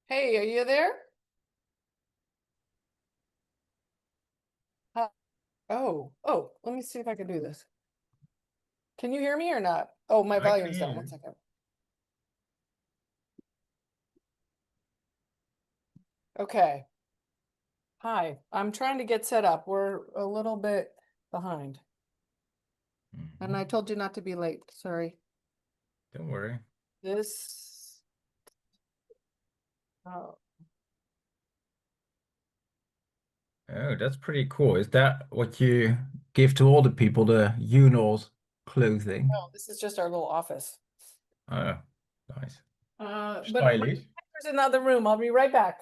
Hey, are you there? Let me see if I can do this. Can you hear me or not? Oh, my I volume's down. One can. second. Okay. Hi, I'm trying to get set up. We're a little bit behind. And I Mhm. told you not to be late. Sorry. Don't worry. This, oh, Oh, that's pretty cool. Is that what you give to all the people, the Uno's clothing? no, this is just our little office. Oh, nice. But my Stylish. there's another room. I'll be right back.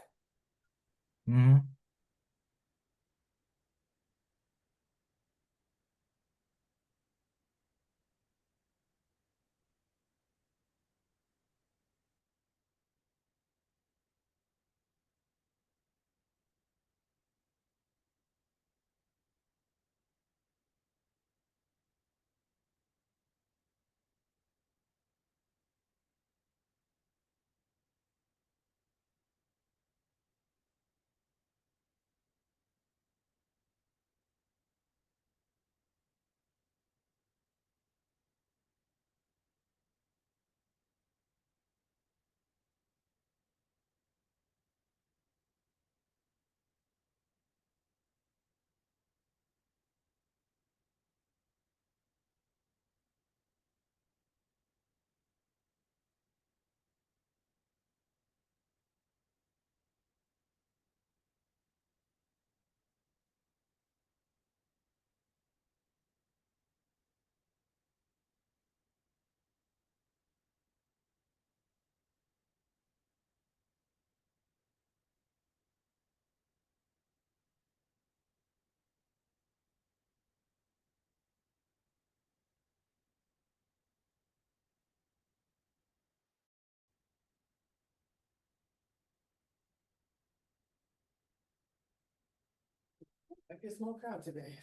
Hmm. Like a small crowd today.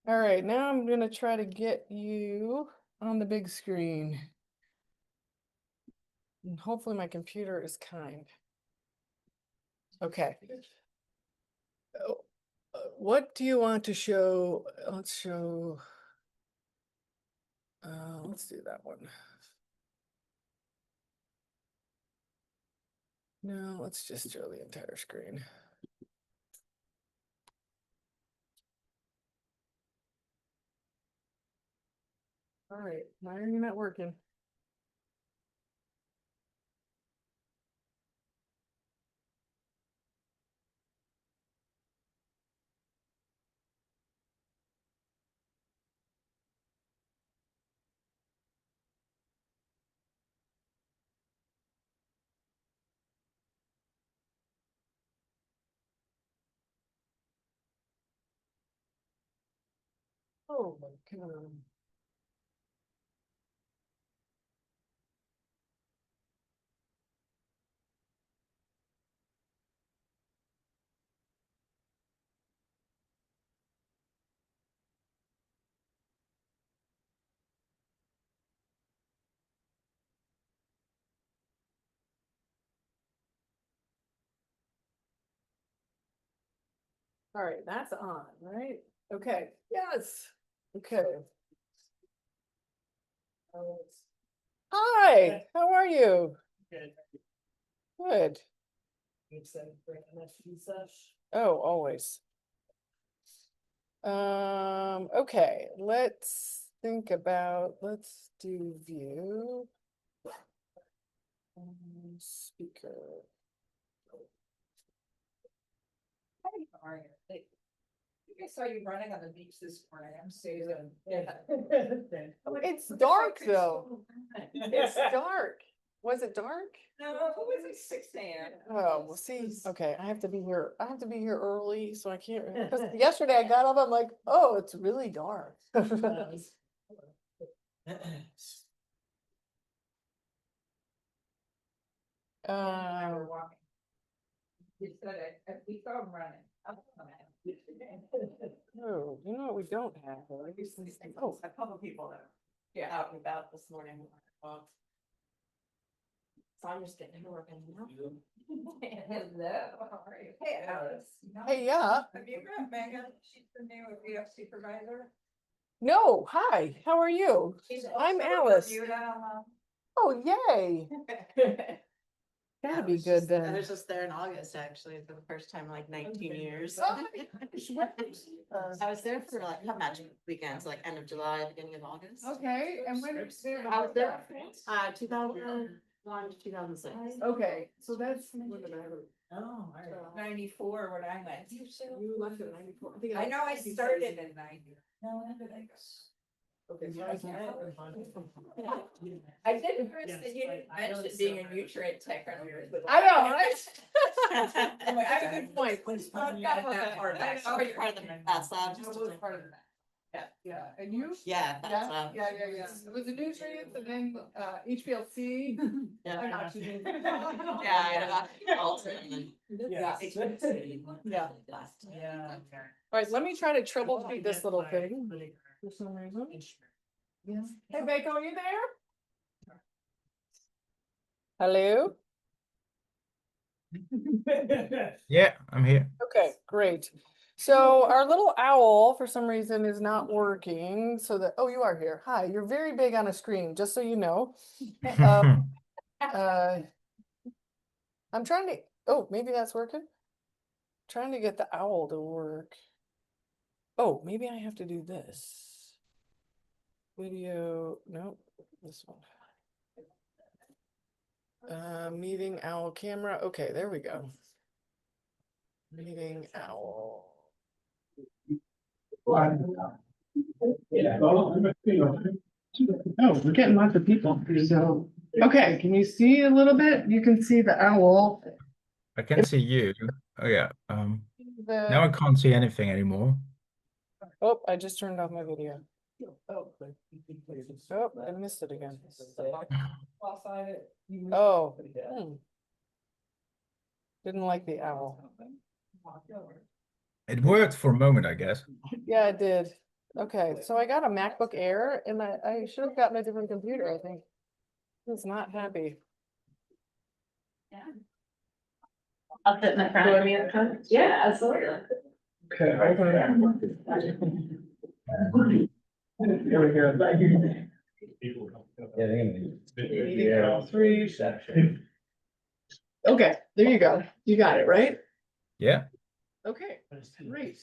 All right, now I'm gonna try to get you on the big screen. And hopefully my computer is kind. Okay. Oh, what do you want to show? Let's show. Let's do that one. No, let's just show the entire screen. All right, why are you not working? Oh my God. All right, that's on, right? Okay, yes. Okay. Hi, how are you? Good. Good. You excited for MFP sesh? Oh, always. Okay, let's do view. Speaker. How are you? I saw you running on the beach this morning. I'm Susan. Yeah. It's dark though. It's dark. Was it dark? No, it was like 6 a.m. Oh, well, see, okay, I have to be here. I have to be here early, so I can't, because yesterday I got up, I'm like, oh, it's really dark. We're Um, walking. You said it. We saw him running. oh, you know what we don't have? Oh, A couple people that are out and about this morning. So I'm just getting to work now. Hello, how are you? Hey, Alice. Hey, yeah. Have you met Megan? She's the new VF supervisor. No, hi, how are you? I'm Alice. You Oh, yay. That'd be good I then. was just there in August, actually, for the first time in like 19 years. Oh, I was there for like match weekends, like end of July, beginning of August. Okay, and when did you I was there, 2001 to 2006. Okay, so that's. Oh, 94 when I went. You left in 94. I know I started in 90. No, when did I go? Okay. I did first that you didn't mention being a nutrient tech. I know, right? Anyway, I have a good point. That part of that. Or you're part of the lab. Part of that. Yeah, and you? Yeah, Yeah, that's lab. yeah. It was the nutrients and then HPLC. and Yeah. oxygen. Yeah, Yeah. Yeah. Yeah. All right, let me try to troubleshoot this little thing for some reason. Hey, Beiko, are you there? Hello? Yeah, I'm here. Okay, great. So our little owl, for some reason, is not working. So that, oh, you are here. Hi, you're very big on a screen, just so you know. Uh, I'm trying to, oh, maybe that's working. Trying to get the owl to work. Oh, maybe I have to do this. Video, nope, this one. Meeting owl camera. Okay, there we go. Meeting owl. Oh, we're getting lots of people. So, okay, can you see a little bit? You can see the owl. I can see you. Oh yeah. Now I The, can't see anything anymore. oh, I just turned off my video. Oh, I missed it again. Oh. Didn't like the owl. It worked for a moment, I guess. Yeah, it did. Okay, so I got a MacBook Air and I should have gotten a different computer, I think. It's not happy. I'll sit in the front. me in the front? Yeah, absolutely. Okay, hold on. Here we go. Yeah. Three. Okay, there you go. You got it, right? Yeah. Okay, great.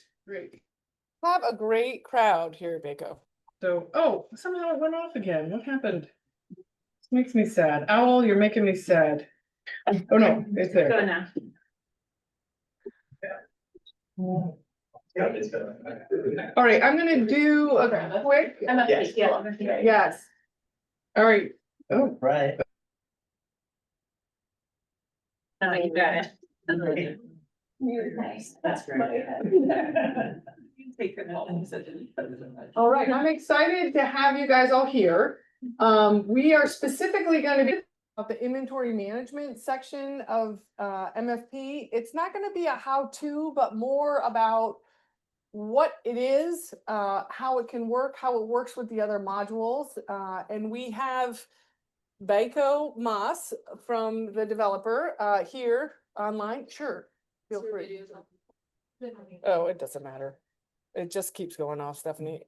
Have a great crowd here, Beiko. So, oh, somehow it went off again. What happened? This makes me sad. Owl, you're making me sad. Oh no, it's there. Go now. All right, I'm gonna do a quick. Yes. All right. Oh, Right. No, you got it. That's great. all right, I'm excited to have you guys all here. We are specifically going to be about the inventory management section of MFP. It's not going to be a how-to, but more about what it is, how it can work, how it works with the other modules. And we have Beiko Maas from the developer here online. Sure, feel free. Oh, it doesn't matter. It just keeps going off, Stephanie.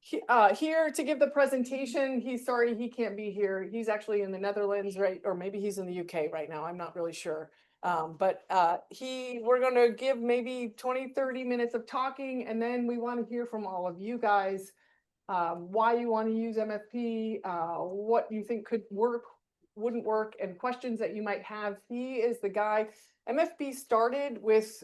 Here to give the presentation, he's sorry he can't be here. He's actually in the Netherlands, right? Or maybe he's in the UK right now. I'm not really sure. But we're going to give maybe 20-30 minutes of talking, and then we want to hear from all of you guys. Why you want to use MFP, what you think could work, wouldn't work, and questions that you might have. He is the guy. MFP started with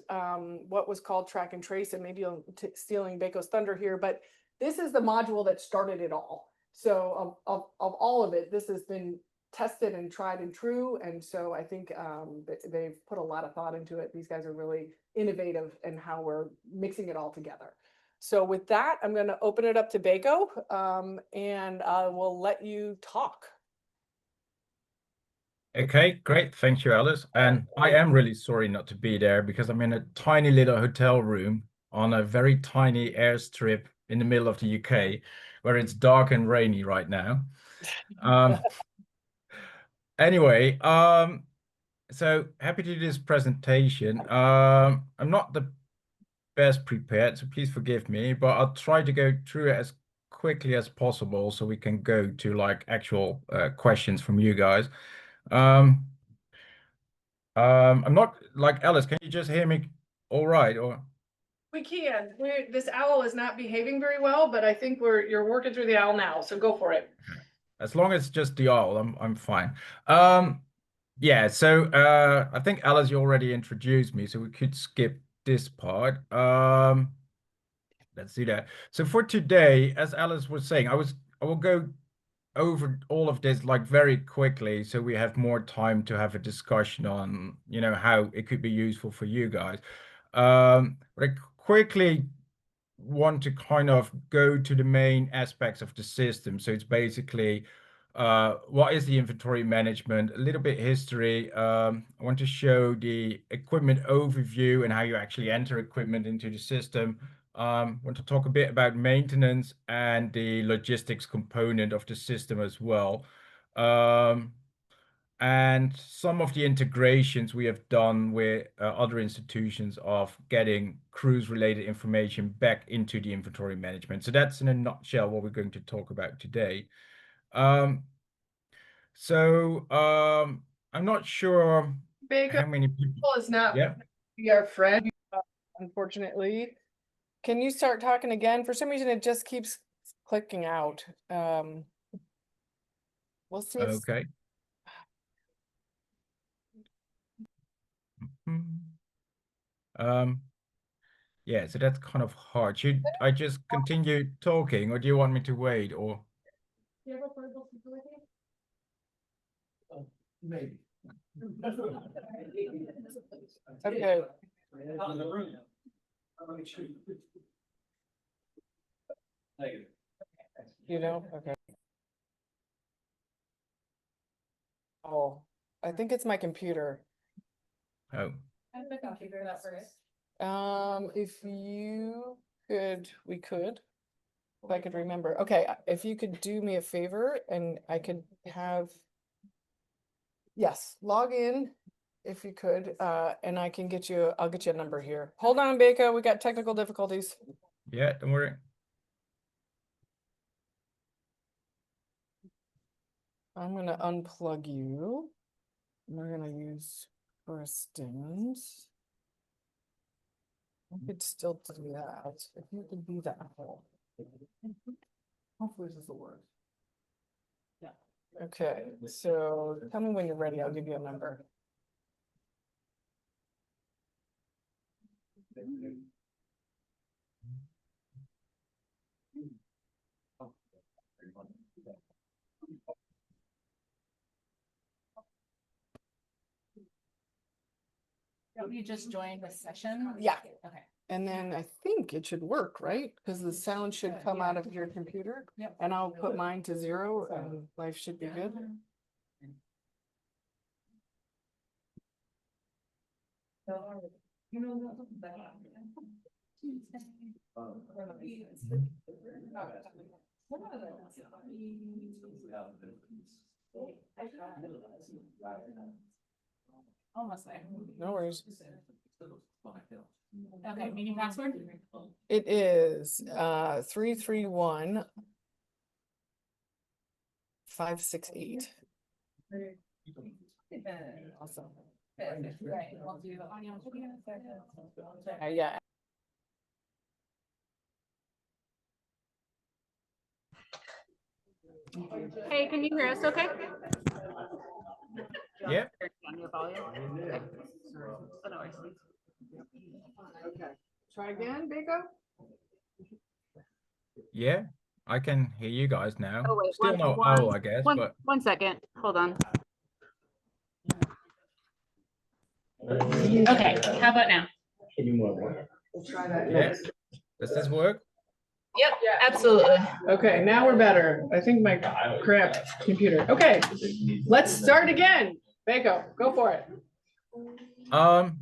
what was called track and trace, and maybe I'm stealing Beiko's thunder here, but this is the module that started it all. So of all of it, this has been tested and tried and true. And so I think they've put a lot of thought into it. These guys are really innovative in how we're mixing it all together. So with that, I'm going to open it up to Beiko, and I will let you talk. Okay, great. Thank you, Alice. And I am really sorry not to be there because I'm in a tiny little hotel room on a very tiny airstrip in the middle of the UK where it's dark and rainy right now. Anyway, so happy to do this presentation. I'm not the best prepared, so please forgive me, but I'll try to go through it as quickly as possible so we can go to like actual questions from you guys. I'm not like Alice, can you just hear me all right? Or We can. This owl is not behaving very well, but I think you're working through the owl now, so go for it. as long as it's just the owl, I'm fine. Yeah, so I think Alice, you already introduced me, so we could skip this part. Let's do that. So for today, as Alice was saying, I will go over all of this like very quickly so we have more time to have a discussion on, you know, how it could be useful for you guys. But I quickly want to kind of go to the main aspects of the system. So it's basically what is the inventory management, a little bit history. I want to show the equipment overview and how you actually enter equipment into the system. Want to talk a bit about maintenance and the logistics component of the system as well. And some of the integrations we have done with other institutions of getting cruise related information back into the inventory management. So that's in a nutshell what we're going to talk about today. I'm not sure Beiko how many people. is not Yeah. be our friend, unfortunately. Can you start talking again? For some reason, it just keeps clicking out. We'll see. Okay. Yeah, so that's kind of hard. Should I just continue talking or do you want me to wait or? Maybe. Okay. You know, okay. Oh, I think it's my computer. Oh, I think I'll figure it out first. If you could, we could. If I could remember. Okay, if you could do me a favor and I could have. Yes, log in if you could, and I can get you, I'll get you a number here. Hold on, Beiko, we got technical difficulties. yeah, don't worry. I'm gonna unplug you. We're gonna use Kristen's. I could still do that, if you could do that. Hopefully this will work. Yeah. Okay, so tell me when you're ready, I'll give you a number. You just joined the session? Yeah. Okay. And then I think it should work, right? Because the sound should come out of your computer. Yep. And I'll put mine to 0 and life should be good. Almost there. No worries. Okay, meeting password? It is 331 568. Awesome. Right, we'll do audio and video. Yeah. Hey, can you hear us okay? Yeah. Turn down your volume. Otherwise. Okay. Try again, Beiko. Yeah, I can hear you guys now. Oh, wait, Still no owl, I guess, but one second. Hold on. Okay, how about now? Try that. yeah. Does this work? Yep, absolutely. Okay, now we're better. I think my crap computer. Okay, let's start again. Beiko, go for it.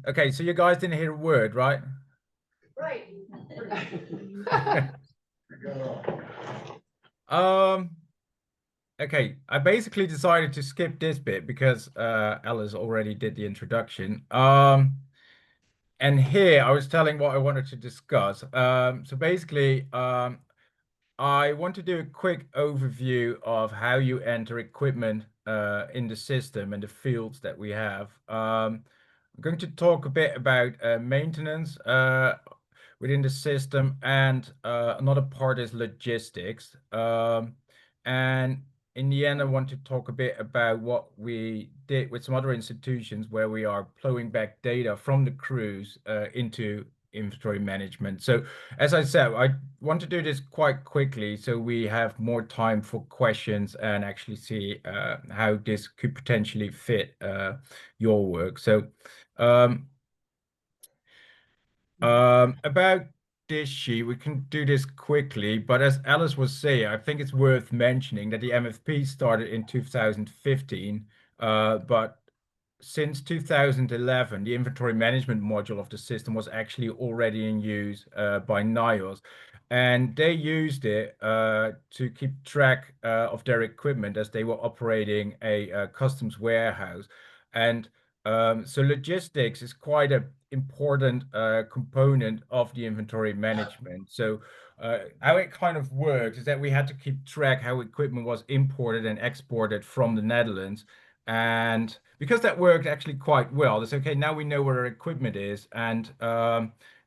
Okay, so you guys didn't hear a word, right? Right. Okay, I basically decided to skip this bit because Alice already did the introduction. And here I was telling what I wanted to discuss. So basically, I want to do a quick overview of how you enter equipment in the system and the fields that we have. I'm going to talk a bit about maintenance within the system, and another part is logistics. And in the end, I want to talk a bit about what we did with some other institutions where we are plowing back data from the crews into inventory management. So, as I said, I want to do this quite quickly so we have more time for questions and actually see how this could potentially fit your work. So, um, about this sheet, we can do this quickly, but as Alice was saying, I think it's worth mentioning that the MFP started in 2015, but since 2011, the inventory management module of the system was actually already in use by NIOS, and they used it to keep track of their equipment as they were operating a customs warehouse. And so logistics is quite an important component of the inventory management. So how it kind of works is that we had to keep track how equipment was imported and exported from the Netherlands. And because that worked actually quite well, it's okay, now we know where our equipment is, and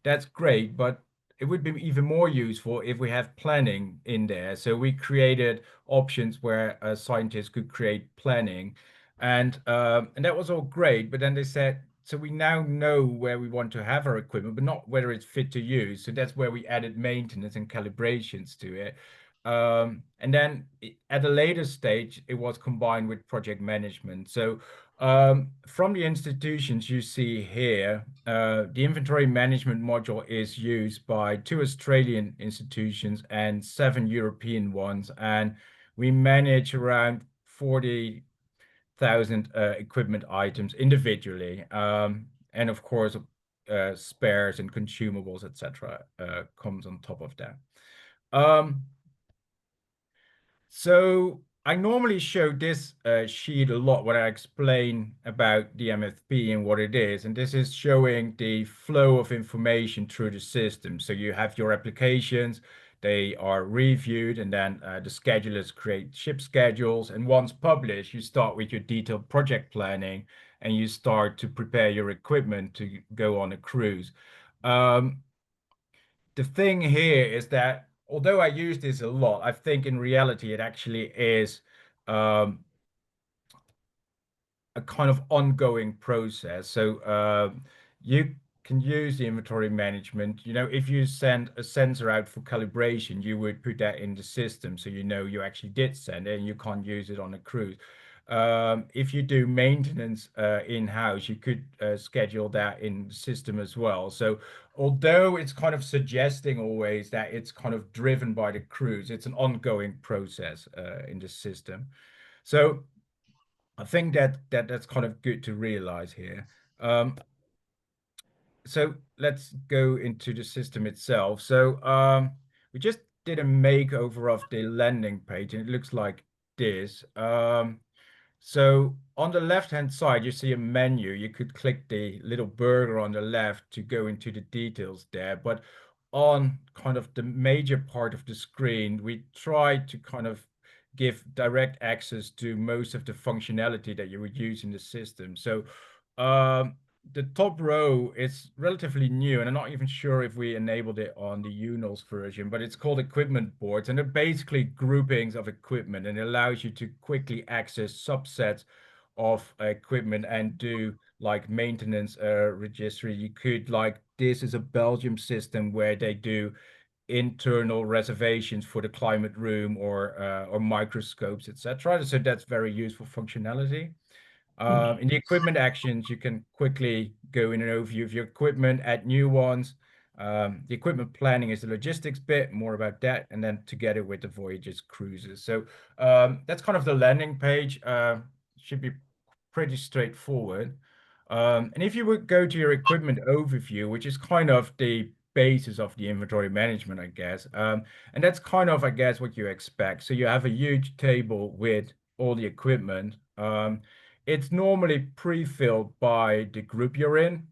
that's great, but it would be even more useful if we have planning in there. So we created options where scientists could create planning, and that was all great. But then they said, so we now know where we want to have our equipment, but not whether it's fit to use. So that's where we added maintenance and calibrations to it. And then at a later stage, it was combined with project management. So from the institutions you see here, the inventory management module is used by 2 Australian institutions and 7 European ones. And we manage around 40,000 equipment items individually. And of course, spares and consumables, etc., comes on top of that. So I normally show this sheet a lot when I explain about the MFP and what it is. And this is showing the flow of information through the system. So you have your applications, they are reviewed, and then the schedulers create ship schedules. And once published, you start with your detailed project planning and you start to prepare your equipment to go on a cruise. The thing here is that although I use this a lot, I think in reality it actually is um, a kind of ongoing process. So you can use the inventory management. You know, if you send a sensor out for calibration, you would put that in the system so you know you actually did send it and you can't use it on a cruise. If you do maintenance in-house, you could schedule that in the system as well. So although it's kind of suggesting always that it's kind of driven by the cruise, it's an ongoing process in the system. So I think that's kind of good to realize here. So let's go into the system itself. So we just did a makeover of the landing page, and it looks like this. So on the left-hand side, you see a menu. You could click the little burger on the left to go into the details there. But on kind of the major part of the screen, we try to kind of give direct access to most of the functionality that you would use in the system. So the top row is relatively new, and I'm not even sure if we enabled it on the UNOS version, but it's called equipment boards, and they're basically groupings of equipment, and it allows you to quickly access subsets of equipment and do like maintenance registry. You could like, this is a Belgium system where they do internal reservations for the climate room or microscopes, etc. So that's very useful functionality. In the equipment actions, you can quickly go in an overview of your equipment, add new ones. The equipment planning is the logistics bit, more about that, and then together with the voyages, cruises. So that's kind of the landing page. Should be pretty straightforward. And if you would go to your equipment overview, which is kind of the basis of the inventory management, I guess. And that's kind of, I guess, what you expect. So you have a huge table with all the equipment. It's normally pre-filled by the group you're in.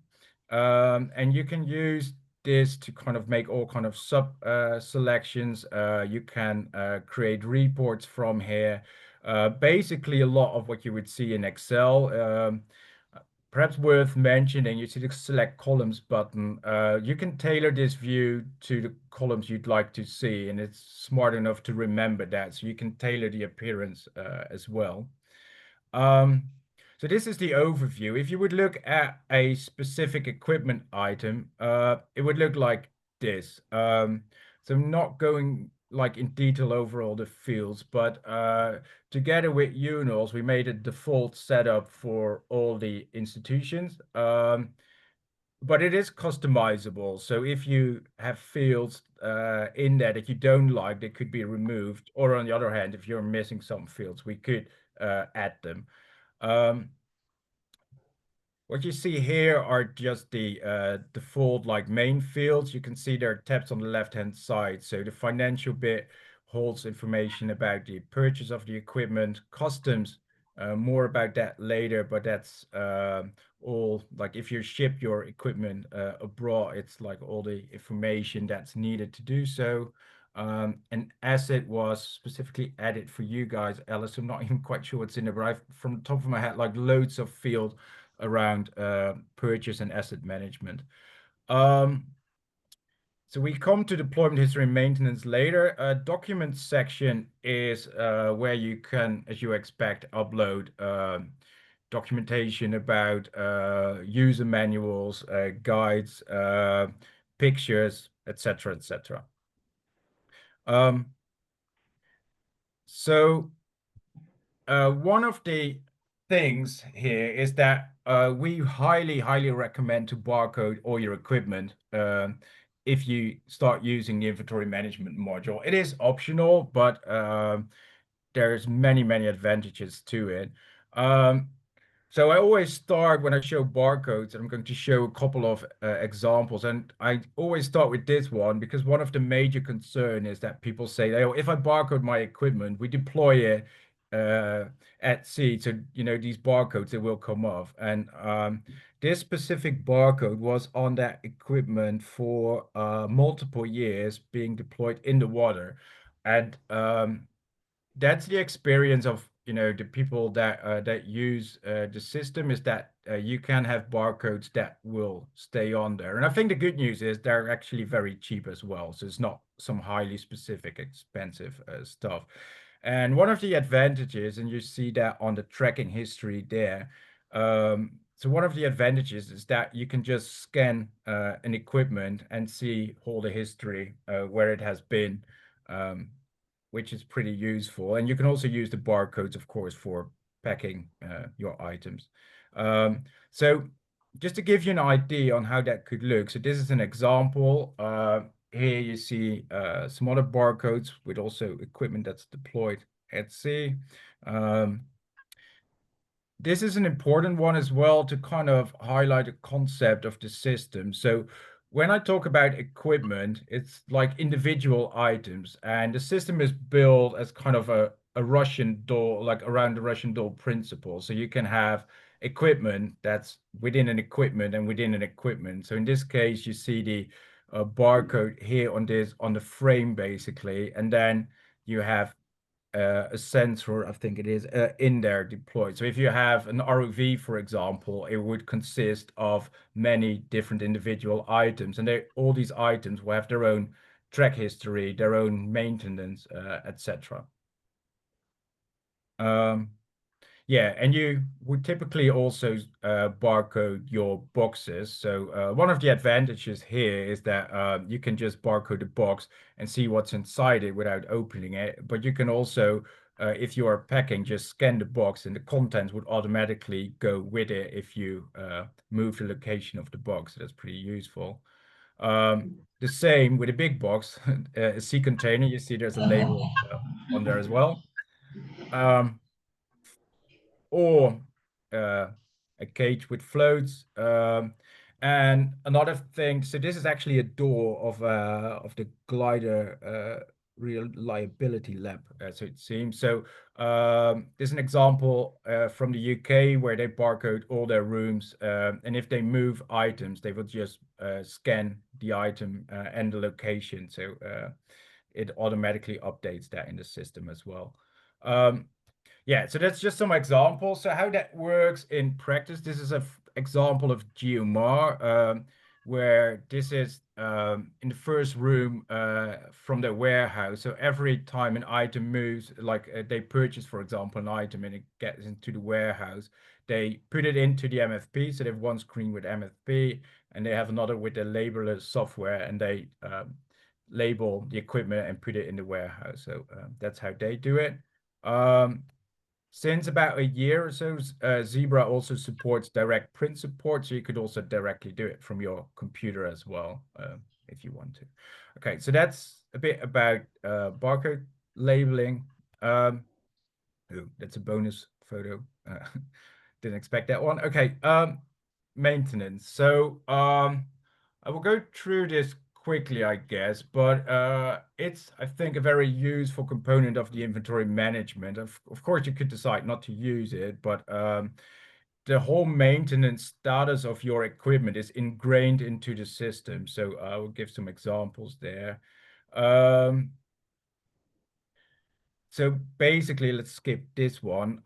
And you can use this to kind of make all kind of sub selections. You can create reports from here. Basically, a lot of what you would see in Excel. Perhaps worth mentioning, you see the select columns button. You can tailor this view to the columns you'd like to see, and it's smart enough to remember that. So you can tailor the appearance as well. So this is the overview. If you would look at a specific equipment item, it would look like this. So I'm not going like in detail over all the fields, but together with UNOLS, we made a default setup for all the institutions. But it is customizable. So if you have fields in there that you don't like, they could be removed. Or on the other hand, if you're missing some fields, we could add them. What you see here are just the default like main fields. You can see there are tabs on the left-hand side. So the financial bit holds information about the purchase of the equipment, customs, more about that later, but that's all like if you ship your equipment abroad, it's like all the information that's needed to do so. An asset was specifically added for you guys, Alice. I'm not even quite sure what's in there, but I've from the top of my head, like loads of field around purchase and asset management. So we come to deployment history and maintenance later. Documents section is where you can, as you expect, upload documentation about user manuals, guides, pictures, etc., etc. So one of the things here is that we highly recommend to barcode all your equipment if you start using the inventory management module. It is optional, but there's many advantages to it. So I always start when I show barcodes, and I'm going to show a couple of examples. And I always start with this one because one of the major concern is that people say, oh, if I barcode my equipment, we deploy it at sea. So, you know, these barcodes, they will come off. And this specific barcode was on that equipment for multiple years being deployed in the water. And that's the experience of, you know, the people that that use the system, is that you can have barcodes that will stay on there. And I think the good news is they're actually very cheap as well. So it's not some highly specific expensive stuff. And one of the advantages, and you see that on the tracking history there, so one of the advantages is that you can just scan an equipment and see all the history where it has been, which is pretty useful. And you can also use the barcodes, of course, for packing your items. So just to give you an idea on how that could look. So this is an example. Here you see some other barcodes with also equipment that's deployed at sea. This is an important one as well to kind of highlight the concept of the system. So when I talk about equipment, it's like individual items, and the system is built as kind of a Russian doll, like around the Russian doll principle. So you can have equipment that's within an equipment and within an equipment. So in this case, you see the barcode here on this, on the frame basically, and then you have a sensor, I think it is, in there deployed. So if you have an ROV, for example, it would consist of many different individual items, and all these items will have their own track history, their own maintenance, etc. Yeah, and you would typically also barcode your boxes. So one of the advantages here is that you can just barcode the box and see what's inside it without opening it. But you can also, if you are packing, just scan the box and the contents would automatically go with it if you move the location of the box. So that's pretty useful. The same with a big box, a sea container. You see there's a label on there as well. Or a cage with floats. And another thing, so this is actually a door of the glider reliability lab, so it seems. So there's an example from the UK where they barcode all their rooms, and if they move items, they will just scan the item and the location. So it automatically updates that in the system as well. Yeah, so that's just some examples. So how that works in practice, this is an example of GeoMar, where this is in the first room from the warehouse. So every time an item moves, like they purchase, for example, an item and it gets into the warehouse, they put it into the MFP. So they have one screen with MFP and they have another with the labeler software, and they label the equipment and put it in the warehouse. So that's how they do it. Since about a year or so, Zebra also supports direct print support, so you could also directly do it from your computer as well, if you want to. Okay, so that's a bit about barcode labeling. Oh, that's a bonus photo. Didn't expect that one. Okay, maintenance. So I will go through this quickly, I guess, but it's, I think, a very useful component of the inventory management. Of course, you could decide not to use it, but the whole maintenance status of your equipment is ingrained into the system. So I will give some examples there. So basically, let's skip this one.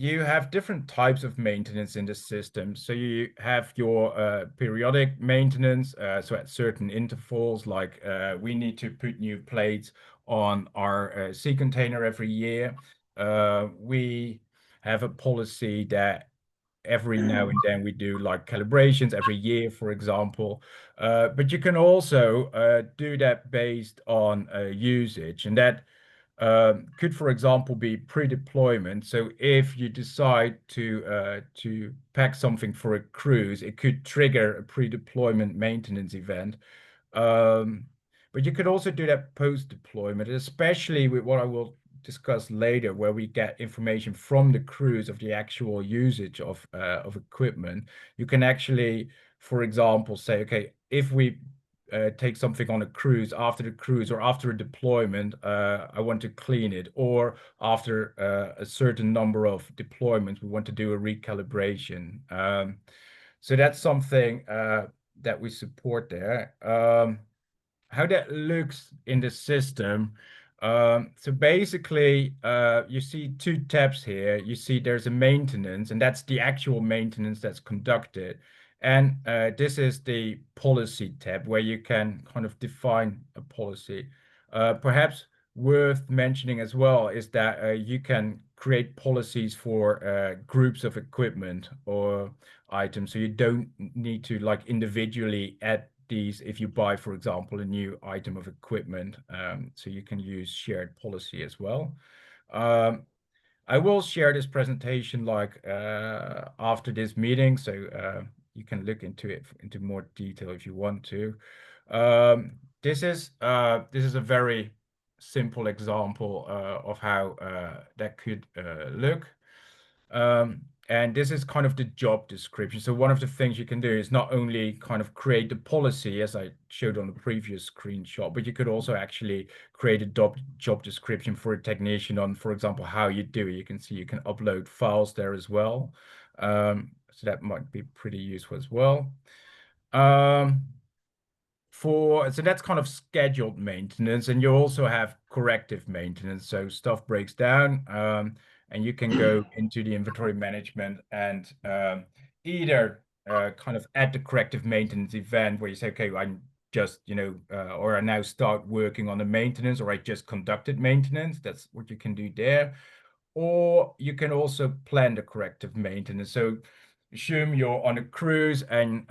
You have different types of maintenance in the system. So you have your periodic maintenance. So at certain intervals, like we need to put new plates on our sea container every year. We have a policy that every now and then we do like calibrations every year, for example. But you can also do that based on usage, and that could, for example, be pre-deployment. So if you decide to pack something for a cruise, it could trigger a pre-deployment maintenance event. But you could also do that post-deployment, especially with what I will discuss later, where we get information from the cruise of the actual usage of equipment. You can actually, for example, say, okay, if we take something on a cruise, after the cruise or after a deployment, I want to clean it, or after a certain number of deployments, we want to do a recalibration. So that's something that we support there. How that looks in the system. So basically, you see two tabs here. You see there's a maintenance, and that's the actual maintenance that's conducted. And this is the policy tab where you can kind of define a policy. Perhaps worth mentioning as well is that you can create policies for groups of equipment or items. So you don't need to like individually add these if you buy, for example, a new item of equipment. So you can use shared policy as well. I will share this presentation like after this meeting, so you can look into it into more detail if you want to. This is a very simple example of how that could look. And this is kind of the job description. So one of the things you can do is not only kind of create the policy as I showed on the previous screenshot, but you could also actually create a job description for a technician on, for example, how you do it. You can see you can upload files there as well. So that might be pretty useful as well. So that's kind of scheduled maintenance, and you also have corrective maintenance. So stuff breaks down, and you can go into the inventory management and either kind of add the corrective maintenance event where you say, okay, I'm just, or I now start working on the maintenance, or I just conducted maintenance. That's what you can do there. Or you can also plan the corrective maintenance. So assume you're on a cruise and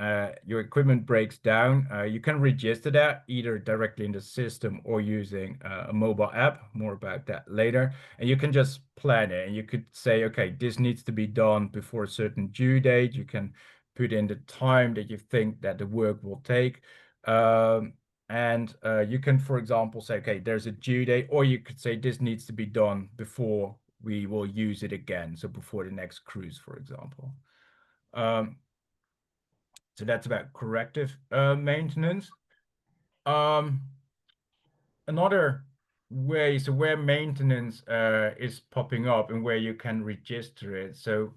your equipment breaks down. You can register that either directly in the system or using a mobile app. More about that later. And you can just plan it, and you could say, okay, this needs to be done before a certain due date. You can put in the time that you think that the work will take. And you can, for example, say, okay, there's a due date, or you could say this needs to be done before we will use it again. So before the next cruise, for example. So that's about corrective maintenance. Another way, so where maintenance is popping up and where you can register it. So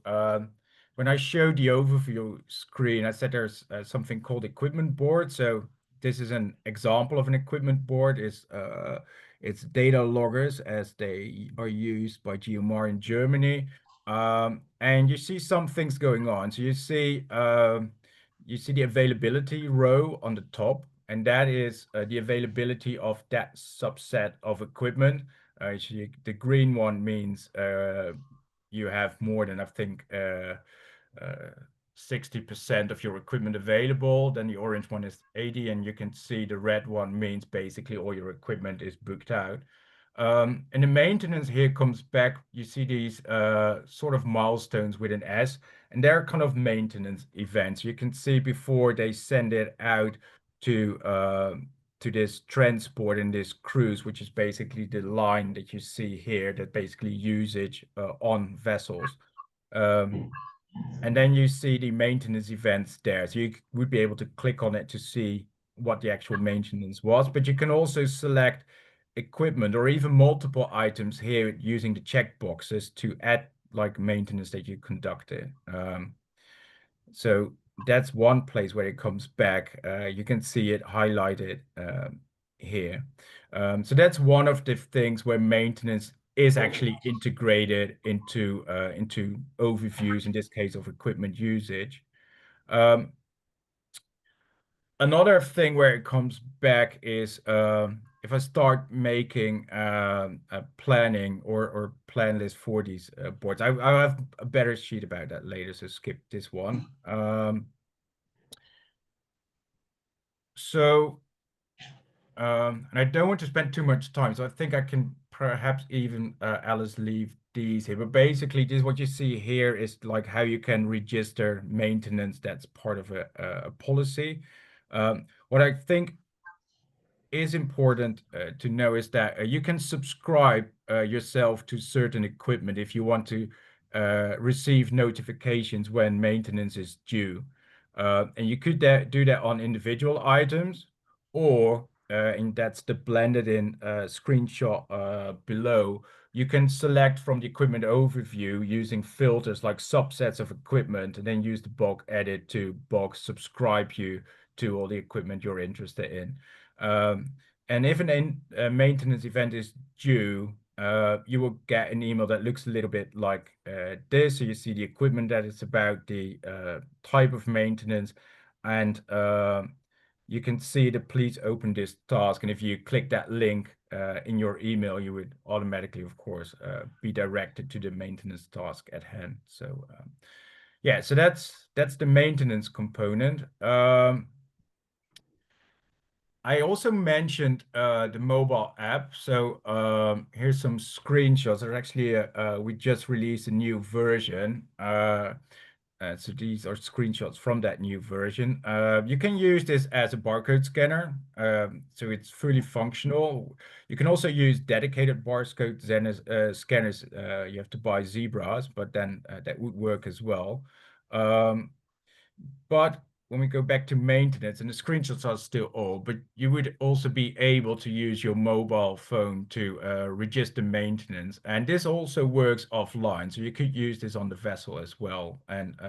when I showed the overview screen, I said there's something called equipment board. So this is an example of an equipment board. It's data loggers as they are used by GMR in Germany. And you see some things going on. So you see the availability row on the top, and that is the availability of that subset of equipment. The green one means you have more than, I think, 60% of your equipment available. Then the orange one is 80, and you can see the red one means basically all your equipment is booked out. And the maintenance here comes back. You see these sort of milestones with an S, and they're kind of maintenance events. You can see before they send it out to this transport and this cruise, which is basically the line that you see here, that basically usage on vessels. And then you see the maintenance events there. So you would be able to click on it to see what the actual maintenance was, but you can also select equipment or even multiple items here using the checkboxes to add like maintenance that you conducted. So that's one place where it comes back. You can see it highlighted here. So that's one of the things where maintenance is actually integrated into overviews, in this case of equipment usage. Another thing where it comes back is if I start making a planning or plan list for these boards. I have a better sheet about that later, so skip this one. And I don't want to spend too much time, so I think I can perhaps even, Alice, leave these here. But basically, this what you see here is like how you can register maintenance that's part of a policy. What I think is important to know is that you can subscribe yourself to certain equipment if you want to receive notifications when maintenance is due. And you could do that on individual items, or and that's the blended in screenshot below. You can select from the equipment overview using filters like subsets of equipment, and then use the bulk edit to bulk subscribe you to all the equipment you're interested in. And if a maintenance event is due, you will get an email that looks a little bit like this. So you see the equipment that it's about, the type of maintenance, and you can see the please open this task. And if you click that link in your email, you would automatically, of course, be directed to the maintenance task at hand. So yeah, so that's the maintenance component. I also mentioned the mobile app. So here's some screenshots. There's actually we just released a new version. So these are screenshots from that new version. You can use this as a barcode scanner. So it's fully functional. You can also use dedicated barcode scanners. You have to buy Zebras, but then that would work as well. But when we go back to maintenance, and the screenshots are still old, but you would also be able to use your mobile phone to register maintenance. And this also works offline. So you could use this on the vessel as well. And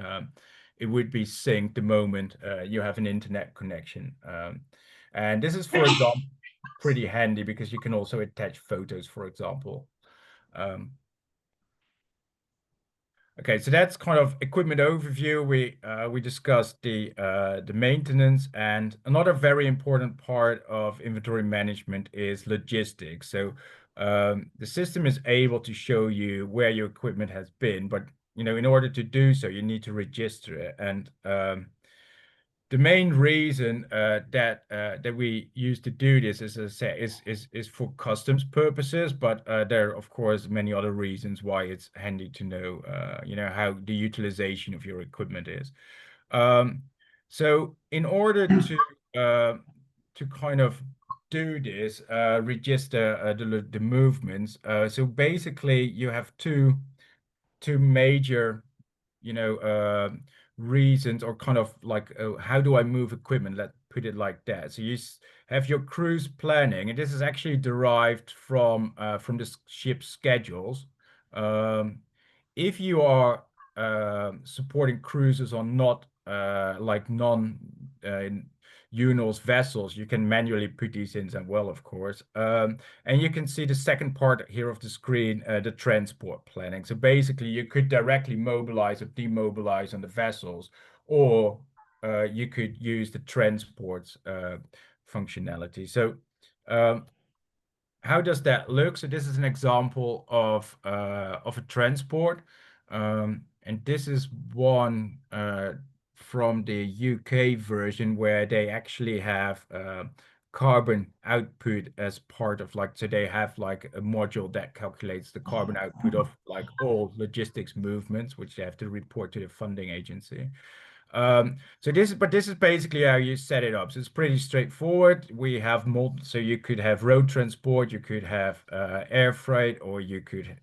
it would be synced the moment you have an internet connection. And this is, for example, pretty handy because you can also attach photos, for example. Okay, so that's kind of equipment overview. We discussed the maintenance, and another very important part of inventory management is logistics. So the system is able to show you where your equipment has been, but in order to do so, you need to register it. And the main reason that we use to do this, as I said, is for customs purposes, but there are of course many other reasons why it's handy to know how the utilization of your equipment is. So in order to kind of do this, register the movements. So basically, you have two major reasons, or kind of like how do I move equipment? Let's put it like that. So you have your cruise planning, and this is actually derived from the ship schedules. If you are supporting cruises on not like non UNOS vessels, you can manually put these in as well, of course. And you can see the second part here of the screen, the transport planning. So basically, you could directly mobilize or demobilize on the vessels, or you could use the transports functionality. So how does that look? So this is an example of a transport, and this is one from the UK version where they actually have carbon output as part of, like, so they have like a module that calculates the carbon output of like all logistics movements, which they have to report to the funding agency. So this is basically how you set it up. So it's pretty straightforward. We have so you could have road transport, you could have air freight, or you could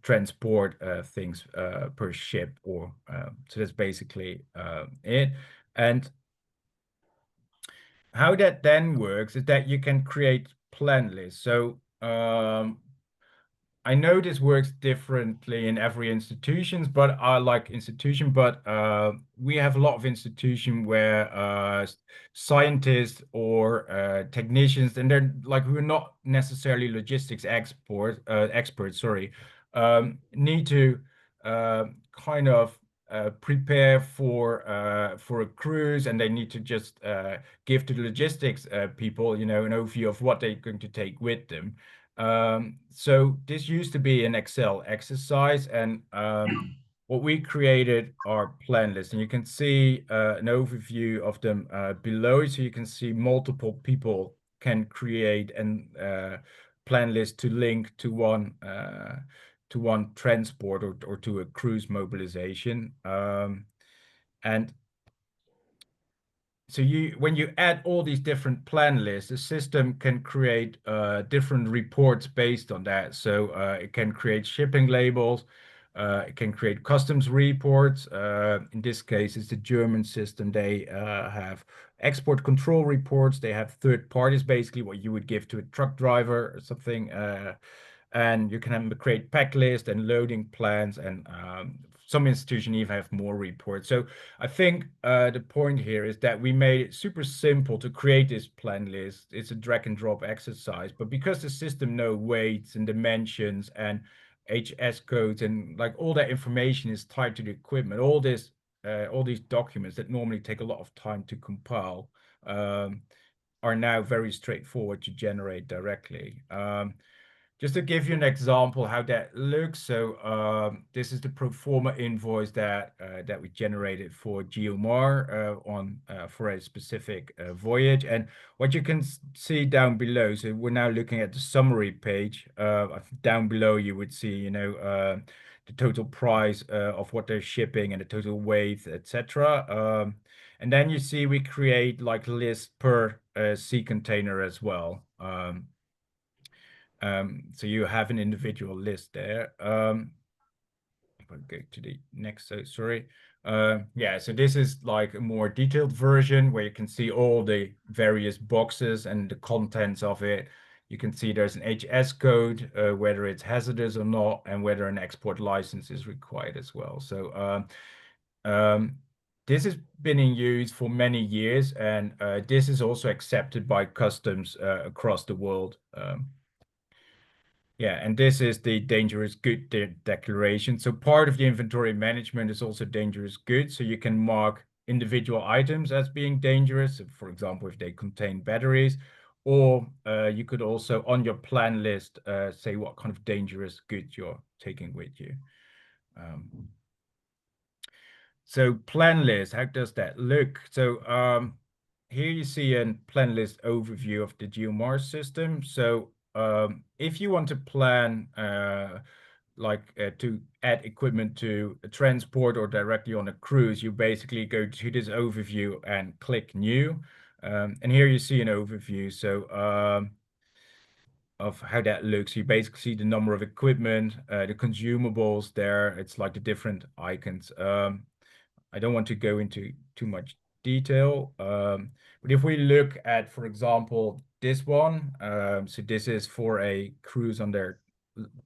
transport things per ship, or so that's basically it. And how that then works is that you can create plan lists. So I know this works differently in every institutions, but we have a lot of institution where scientists or technicians, and they're like, we're not necessarily logistics experts, sorry, need to kind of prepare for a cruise, and they need to just give to the logistics people, an overview of what they're going to take with them. So this used to be an Excel exercise, and what we created are plan lists, and you can see an overview of them below. So you can see multiple people can create an plan list to link to one transport, or to a cruise mobilization. And so when you add all these different plan lists, the system can create different reports based on that. So it can create shipping labels, it can create customs reports. In this case, it's the German system. They have export control reports. They have third parties, basically what you would give to a truck driver or something. And you can create pack lists and loading plans, and some institutions even have more reports. So I think the point here is that we made it super simple to create this plan list. It's a drag and drop exercise, but because the system knows weights and dimensions and HS codes, and like all that information is tied to the equipment, all these documents that normally take a lot of time to compile are now very straightforward to generate directly. Just to give you an example how that looks, so this is the pro forma invoice that we generated for GeoMar for a specific voyage, and what you can see down below. So we're now looking at the summary page. Down below, you would see, the total price of what they're shipping and the total weight, etc. And then you see we create like lists per sea container as well. So you have an individual list there. If I go to the next, so sorry. Yeah, so this is like a more detailed version where you can see all the various boxes and the contents of it. You can see there's an HS code, whether it's hazardous or not, and whether an export license is required as well. So this has been in use for many years, and this is also accepted by customs across the world. Yeah, and this is the dangerous good declaration. So part of the inventory management is also dangerous goods. So you can mark individual items as being dangerous, for example, if they contain batteries, or you could also on your plan list say what kind of dangerous goods you're taking with you. So plan list, how does that look? So here you see a plan list overview of the GeoMar system. So if you want to plan to add equipment to a transport or directly on a cruise, you basically go to this overview and click new. And here you see an overview. So of how that looks. You basically see the number of equipment, the consumables there. It's like the different icons. I don't want to go into too much detail. But if we look at, for example, this one, so this is for a cruise on their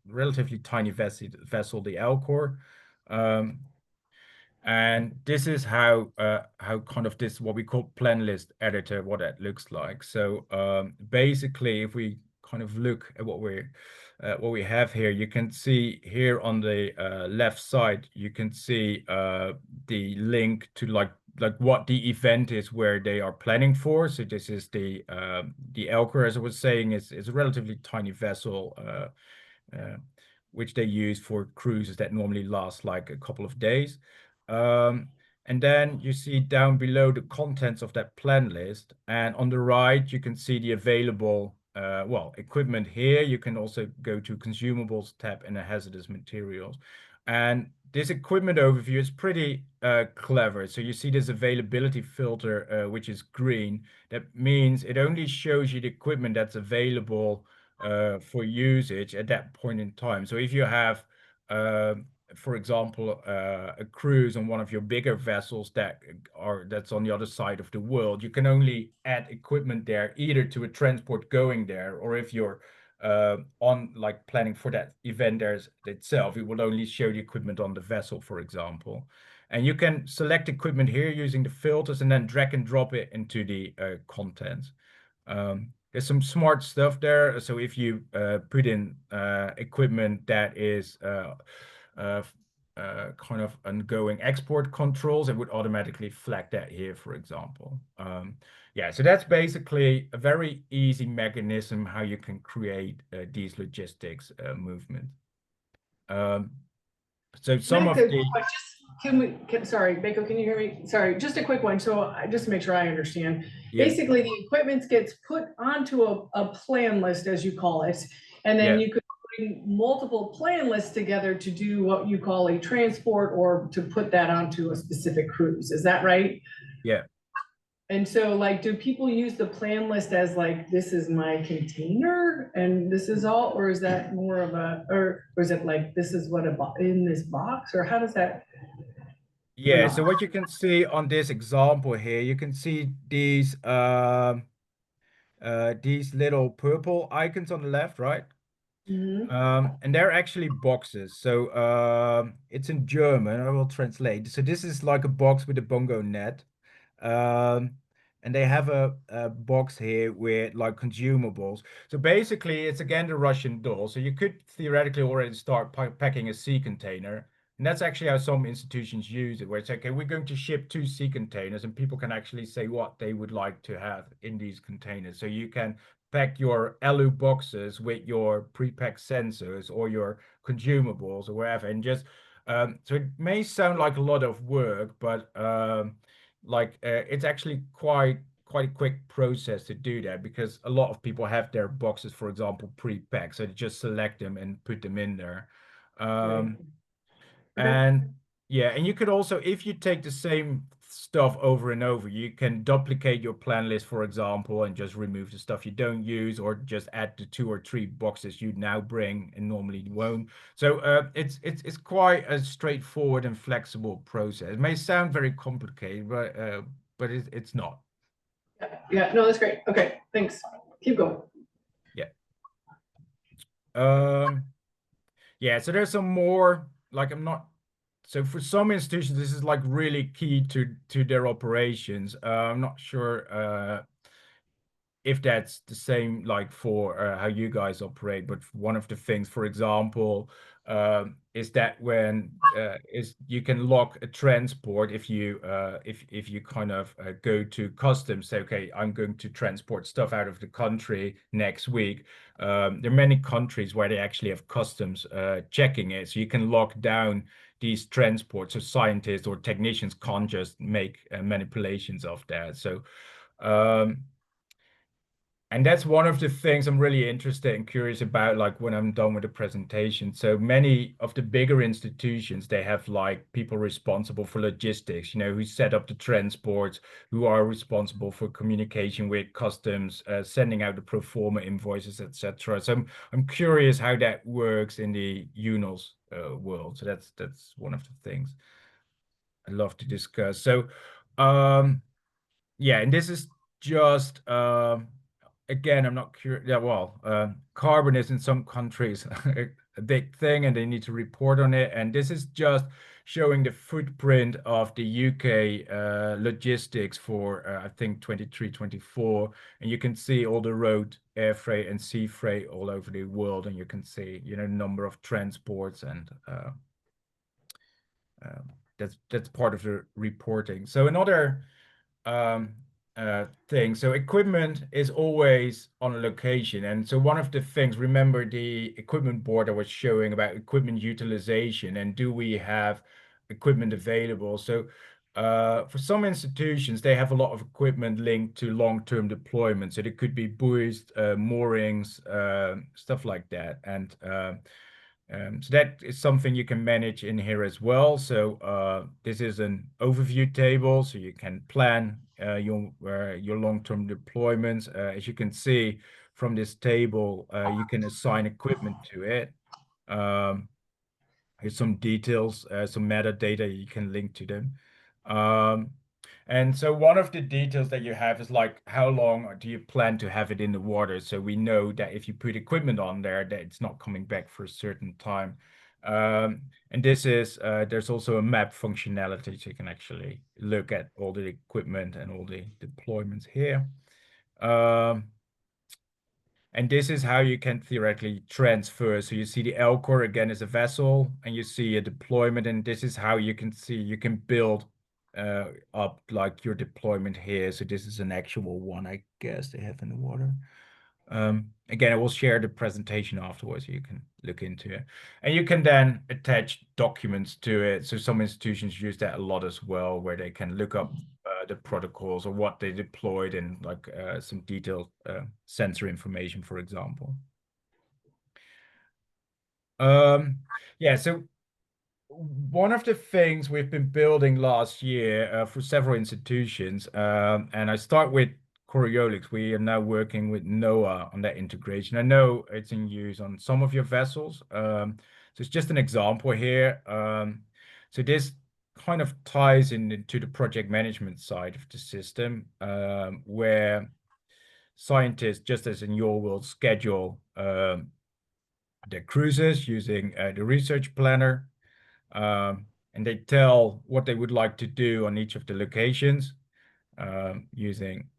relatively tiny vessel, the Alcor. And this is how kind of this, what we call plan list editor, what that looks like. So basically, if we kind of look at what we have here, you can see here on the left side, you can see the link to like what the event is where they are planning for. So this is the Elker, as I was saying, is a relatively tiny vessel which they use for cruises that normally last like a couple of days. And then you see down below the contents of that plan list, and on the right you can see the available equipment here. You can also go to consumables tab in the hazardous materials, and this equipment overview is pretty clever. So you see this availability filter which is green. That means it only shows you the equipment that's available for usage at that point in time. So if you have for example, a cruise on one of your bigger vessels that's on the other side of the world, you can only add equipment there either to a transport going there, or if you're on like planning for that event itself, it will only show the equipment on the vessel, for example. And you can select equipment here using the filters and then drag and drop it into the contents. There's some smart stuff there. So if you put in equipment that is kind of ongoing export controls, it would automatically flag that here, for example. Yeah, so that's basically a very easy mechanism how you can create these logistics movement. So some of the Sorry, Beiko, can you hear me? Sorry, just a quick one. So just to make sure I understand. Yeah. Basically, the equipment gets put onto a plan list, as you call it, and then Yeah. you could bring multiple plan lists together to do what you call a transport, or to put that onto a specific cruise. Is that right? Yeah. And so, like, do people use the plan list as like, this is my container and this is all, or is that more of or is it like, this is what in this box, or how does that? Yeah, so what you can see on this example here, you can see these little purple icons on the left, right? And they're actually boxes. So it's in German. I will translate. So this is like a box with a bongo net. And they have a box here with like consumables. So basically, it's again the Russian doll. So you could theoretically already start packing a sea container. And that's actually how some institutions use it, where it's okay, we're going to ship 2 sea containers, and people can actually say what they would like to have in these containers. So you can pack your alu boxes with your pre-packed sensors or your consumables or wherever, and just so it may sound like a lot of work, but it's actually quite a quick process to do that, because a lot of people have their boxes, for example, pre-packed, so they just select them and put them in there. And yeah, and you could also, if you take the same stuff over and over, you can duplicate your plan list, for example, and just remove the stuff you don't use, or just add the 2 or 3 boxes you now bring and normally won't. So it's quite a straightforward and flexible process. It may sound very complicated, but it's not. Yeah, no, that's great. Okay, thanks. Keep going. Yeah. Yeah, so there's some more, like so for some institutions, this is like really key to their operations. I'm not sure if that's the same like for how you guys operate, but one of the things, for example, is that when you can lock a transport if you kind of go to customs, say, okay, I'm going to transport stuff out of the country next week. There are many countries where they actually have customs checking it, so you can lock down these transports, so scientists or technicians can't just make manipulations of that. So and that's one of the things I'm really interested and curious about, like when I'm done with the presentation. So many of the bigger institutions, they have like people responsible for logistics, who set up the transports, who are responsible for communication with customs, sending out the pro forma invoices, etc. So I'm curious how that works in the UNOS world. So that's one of the things. I'd love to discuss. So, yeah, and this is just again, I'm not curious. Yeah, well, carbon is in some countries a big thing, and they need to report on it. And this is just showing the footprint of the UK logistics for I think 23, 24, and you can see all the road, air freight, and sea freight all over the world, and you can see number of transports, and that's part of the reporting. So another um, thing. So equipment is always on a location. And so one of the things, remember the equipment board I was showing about equipment utilization and do we have equipment available? So for some institutions, they have a lot of equipment linked to long-term deployment. So it could be buoys, moorings, stuff like that. And so that is something you can manage in here as well. So this is an overview table, so you can plan your long-term deployments. As you can see from this table, you can assign equipment to it. Here's some details, some metadata you can link to them. And so one of the details that you have is like, how long do you plan to have it in the water? So we know that if you put equipment on there, that it's not coming back for a certain time. And this is, there's also a map functionality, so you can actually look at all the equipment and all the deployments here. And this is how you can theoretically transfer. So you see the Elcor again is a vessel, and you see a deployment, and this is how you can see you can build up like your deployment here. So this is an actual one, I guess they have in the water. Again, I will share the presentation afterwards so you can look into it. And you can then attach documents to it. So some institutions use that a lot as well, where they can look up the protocols or what they deployed and like some detailed sensor information, for example. Yeah, so one of the things we've been building last year for several institutions, and I start with Coriolis. We are now working with NOAA on that integration. I know it's in use on some of your vessels. So it's just an example here. So this kind of ties into the project management side of the system, where scientists, just as in your world, schedule their cruises using the research planner. And they tell what they would like to do on each of the locations using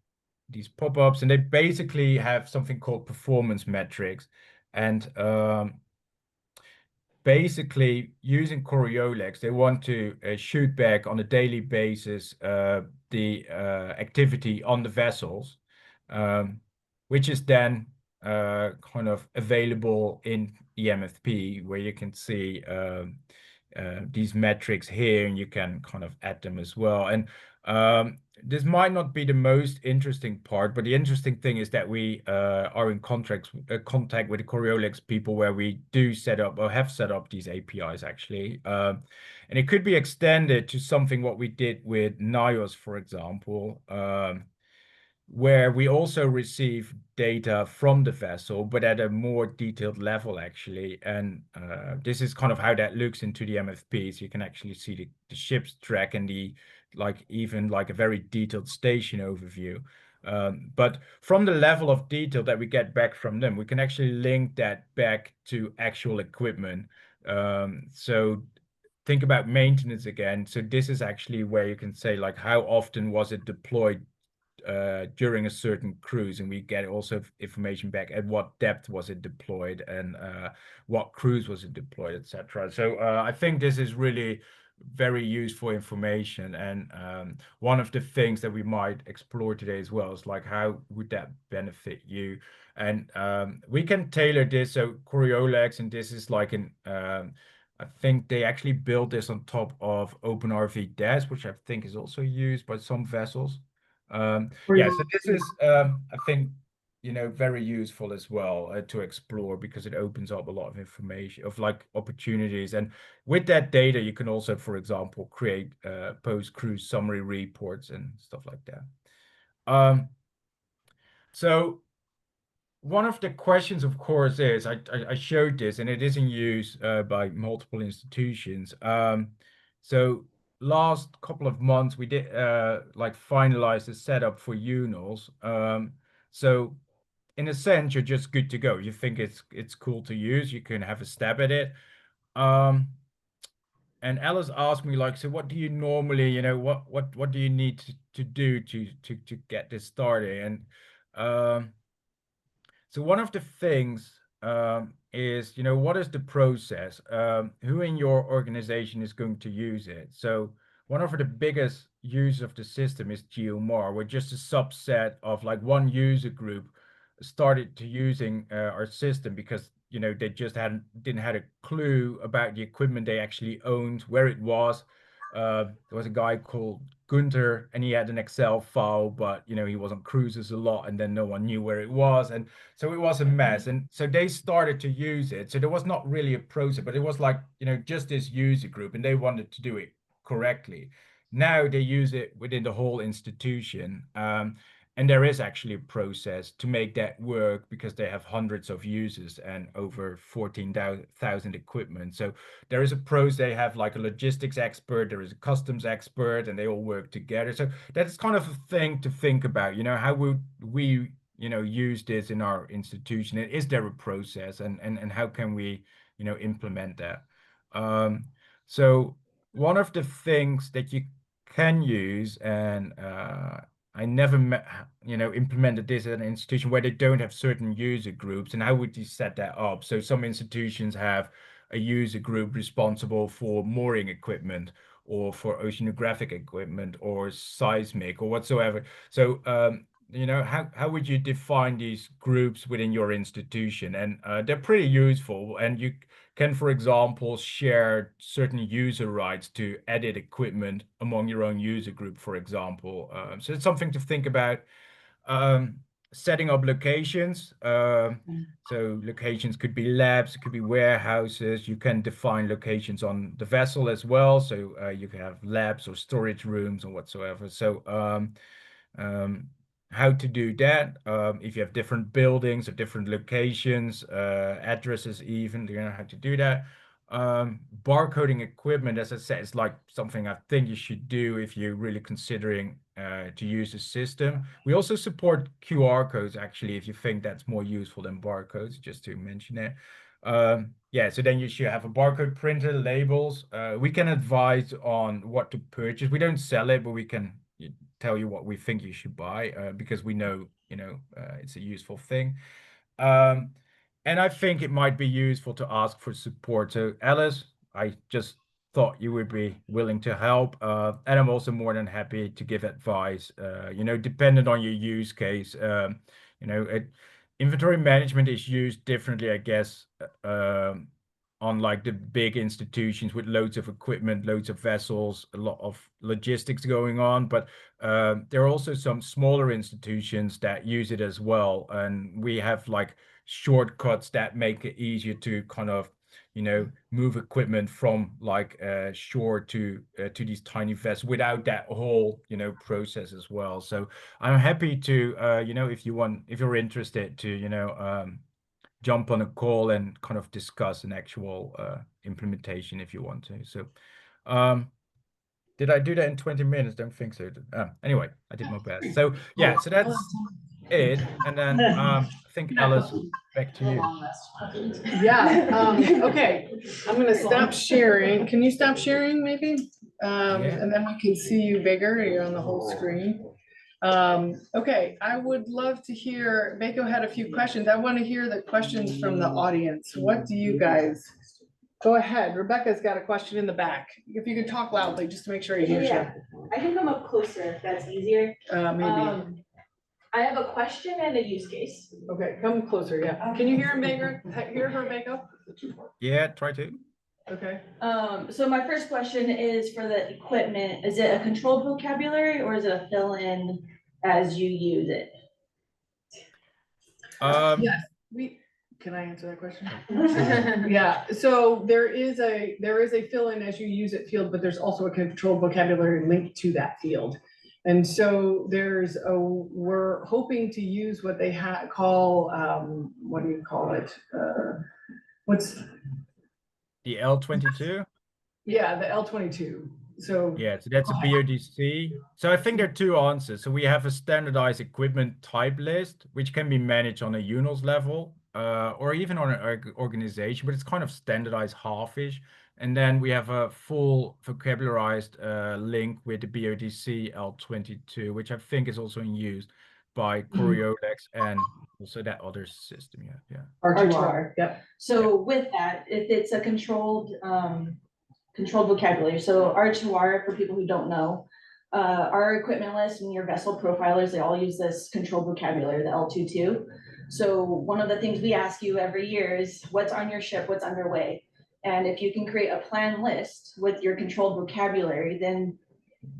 these pop-ups. And they basically have something called performance metrics. And basically using Coriolis, they want to shoot back on a daily basis the activity on the vessels, which is then kind of available in the MFP, where you can see these metrics here, and you can kind of add them as well. And this might not be the most interesting part, but the interesting thing is that we are in contact with the Coriolis people, where we do set up or have set up these APIs actually. And it could be extended to something what we did with NIOS, for example, where we also receive data from the vessel, but at a more detailed level, actually. And this is kind of how that looks into the MFP. So you can actually see the ship's track and even like a very detailed station overview. But from the level of detail that we get back from them, we can actually link that back to actual equipment. So think about maintenance again. So this is actually where you can say, like, how often was it deployed during a certain cruise, and we get also information back at what depth was it deployed and what cruise was it deployed, etc. So I think this is really very useful information, and one of the things that we might explore today as well is like, how would that benefit you? And we can tailor this. So Coriolis, and this is like an I think they actually built this on top of OpenRV which I think is also used by some vessels. Yeah, so this is, I think, very useful as well to explore, because it opens up a lot of information of like opportunities. And with that data, you can also, for example, create post-cruise summary reports and stuff like that. So one of the questions, of course, is I showed this, and it is in use by multiple institutions. So last couple of months we did like finalize the setup for Unals. So in a sense, you're just good to go. You think it's cool to use, you can have a stab at it. Um, and Alice asked me like, so what do you normally, what do you need to do to get this started? And so one of the things is, what is the process? Who in your organization is going to use it? So one of the biggest users of the system is GeoMar, where just a subset of like one user group started to using our system because they just didn't had a clue about the equipment they actually owned, where it was. There was a guy called Gunter, and he had an Excel file, but he was on cruises a lot, and then no one knew where it was, and so it was a mess. And so they started to use it. So there was not really a process, but it was like just this user group, and they wanted to do it correctly. Now they use it within the whole institution. And there is actually a process to make that work because they have hundreds of users and over 14,000 equipment. So there is a pros. They have like a logistics expert, there is a customs expert, and they all work together. So that's kind of a thing to think about. How would we, use this in our institution? And is there a process, and how can we, implement that? So one of the things that you can use, and I never implemented this at an institution where they don't have certain user groups. And how would you set that up? So some institutions have a user group responsible for mooring equipment or for oceanographic equipment or seismic or whatsoever. So how would you define these groups within your institution? And they're pretty useful, and you can, for example, share certain user rights to edit equipment among your own user group, for example. So it's something to think about. Setting up locations. So locations could be labs, it could be warehouses. You can define locations on the vessel as well. So you can have labs or storage rooms or whatsoever. So how to do that. If you have different buildings or different locations, addresses even, how to do that. Barcoding equipment, as I said, is like something I think you should do if you're really considering to use the system. We also support QR codes, actually, if you think that's more useful than barcodes, just to mention it. Yeah, so then you should have a barcode printer, labels. We can advise on what to purchase. We don't sell it, but we can tell you what we think you should buy because we know, it's a useful thing. And I think it might be useful to ask for support. So Alice, I just thought you would be willing to help. And I'm also more than happy to give advice, dependent on your use case. Inventory management is used differently, I guess, on like the big institutions with loads of equipment, loads of vessels, a lot of logistics going on. But there are also some smaller institutions that use it as well. And we have like shortcuts that make it easier to kind of, move equipment from like shore to these tiny vessels without that whole, process as well. So I'm happy to, if you're interested to, jump on a call and kind of discuss an actual implementation if you want to. So did I do that in 20 minutes? Don't think so. Anyway, I did my best. So yeah, so that's it. And then I think Alice, back to you. Yeah, okay, I'm gonna stop sharing. Can you stop sharing maybe? Yeah. And then we can see you bigger, you're on the whole screen. Okay, I would love to hear, Beiko had a few questions. I want to hear the questions from the audience. What do you guys? Go ahead, Rebecca's got a question in the back. If you could talk loudly, just to make sure he hears you. I can come up closer if that's easier. Maybe, I have a question and a use case. okay, come closer, yeah. Can you hear him, Baker? Hear her, Beiko? Yeah, try to. Okay. So my first question is for the equipment. Is it a controlled vocabulary or is it a fill-in as you use it? Yes, can I answer that question? Yeah, so there is a fill-in as you use it field, but there's also a controlled vocabulary linked to that field. And so we're hoping to use what they call, what do you call it? What's the L22? Yeah, the L22. So. Yeah, so that's a BODC. So I think there are two answers. So we have a standardized equipment type list, which can be managed on a UNOS level, or even on an organization, but it's kind of standardized half-ish. And then we have a full vocabularized link with the BODC L22, which I think is also in use by Coriolis and also that other system. Yeah. R2R, yep. So with that, if it's a controlled vocabulary, so R2R, for people who don't know, our equipment list and your vessel profilers, they all use this controlled vocabulary, the L22. So one of the things we ask you every year is what's on your ship, what's underway. And if you can create a plan list with your controlled vocabulary, then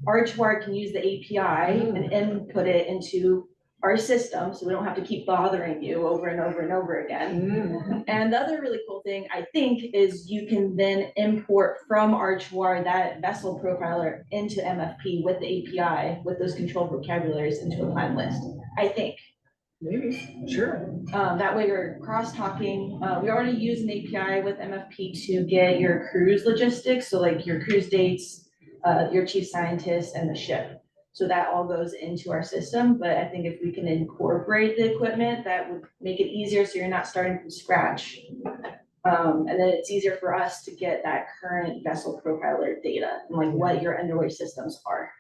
R2R can use the API and input it into our system, so we don't have to keep bothering you over and over and over again. And the other really cool thing, I think, is you can then import from R2R that vessel profiler into MFP with the API, with those controlled vocabularies into a plan list, I think. Maybe, sure. That way you're cross-talking. We already use an API with MFP to get your cruise logistics, so like your cruise dates, your chief scientist and the ship. So that all goes into our system, but I think if we can incorporate the equipment, that would make it easier, so you're not starting from scratch. And then it's easier for us to get that current vessel profiler data and like what your underway systems are.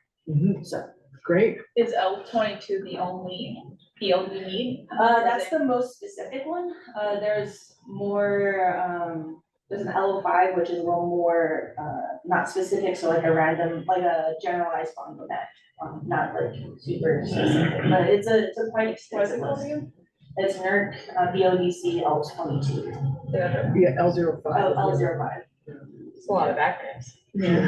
So. Great. Is L22 the only field we need? That's the most specific one. There's more, there's an L05, which is a little more, not specific, so like a random, like a generalized bond net. Not like super specific, but it's a quite extensive list. It's NERC, BODC L22. Yeah, L05. Oh, L05. It's a lot of acronyms. Yeah.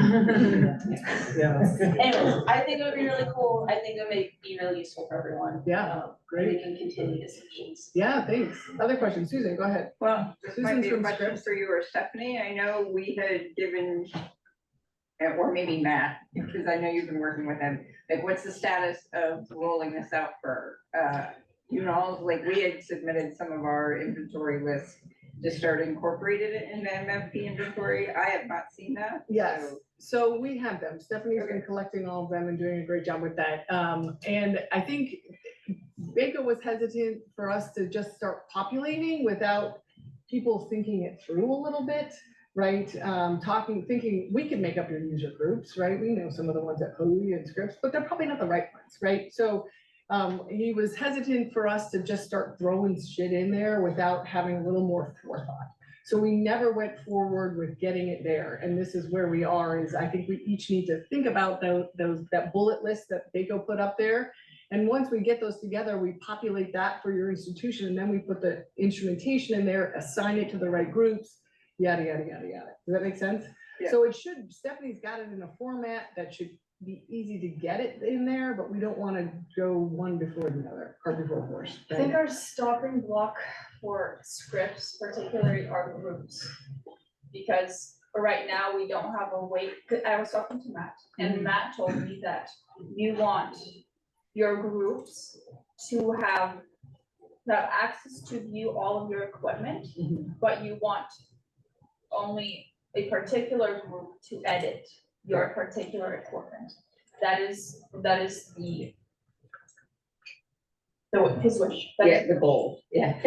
Anyways, I think it would be really cool. I think it would be really useful for everyone. Yeah, great. We can continue discussions. Yeah, thanks. Other questions? Susan, go ahead. Well, this might Susan's be a from question Scripps. for you or Stephanie. I know we had given, or maybe Matt, because I know you've been working with him. Like, what's the status of rolling this out for, like we had submitted some of our inventory lists to start incorporated it in the MFP inventory. I have not seen that. Yes, so we have them. Stephanie's been collecting all of them and doing a great job with that. And I think Beiko was hesitant for us to just start populating without people thinking it through a little bit, right? Thinking we could make up your user groups, right? We know some of the ones at OE and Scripps, but they're probably not the right ones, right? So he was hesitant for us to just start throwing shit in there without having a little more forethought. So we never went forward with getting it there. And this is where we are, is I think we each need to think about that bullet list that Beiko put up there. And once we get those together, we populate that for your institution, and then we put the instrumentation in there, assign it to the right groups, yada, yada, yada, yada. Does that make sense? Yeah. So it should, Stephanie's got it in a format that should be easy to get it in there, but we don't want to go one before the other, or before horse. I think our stopping block for Scripts particularly are groups. Because right now we don't have a way, I was talking to Matt, and Matt told me that you want your groups to have access to view all of your equipment, but you want only a particular group to edit your particular equipment. That is his wish. The goal, yeah.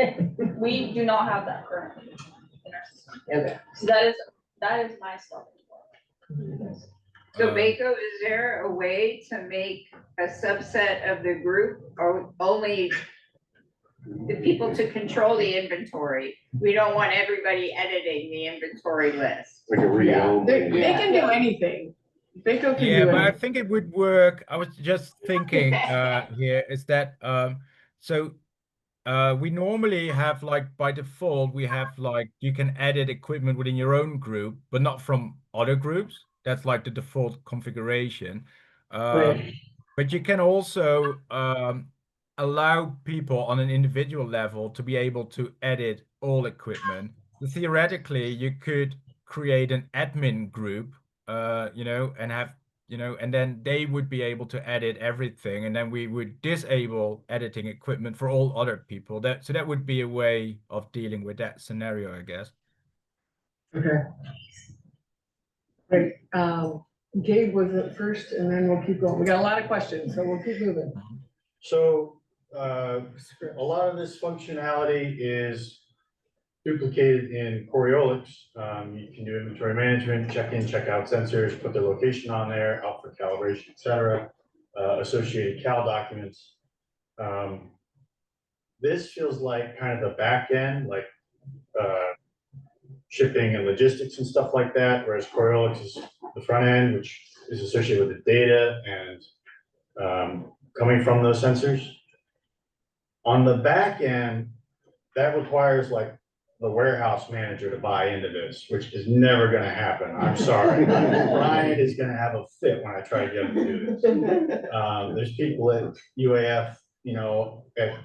We do not have that currently in our system. Okay. So that is my stopping point. So Beiko, is there a way to make a subset of the group or only the people to control the inventory? We don't want everybody editing the inventory list. Like a read They can do anything. Beiko can do But I anything. think it would work. I was just thinking here is that we normally have, like, by default, we have like you can edit equipment within your own group, but not from other groups. That's like the default configuration. Right. But you can also allow people on an individual level to be able to edit all equipment. So theoretically, you could create an admin group, and have, and then they would be able to edit everything, and then we would disable editing equipment for all other people. So that would be a way of dealing with that scenario, I guess. Okay. Great. Gabe was at first, and then we'll keep going. We got a lot of questions, so we'll keep moving. So, a lot of this functionality is duplicated in Coriolis. You can do inventory management, check in, check out sensors, put their location on there, out for calibration, et cetera, associated cal documents. This feels like kind of the back end, like shipping and logistics and stuff like that, whereas Coriolis is the front end, which is associated with the data and coming from those sensors. On the back end, that requires like the warehouse manager to buy into this, which is never gonna happen. I'm sorry. Brian is gonna have a fit when I try to get him to do this. There's people at UAF, you know, at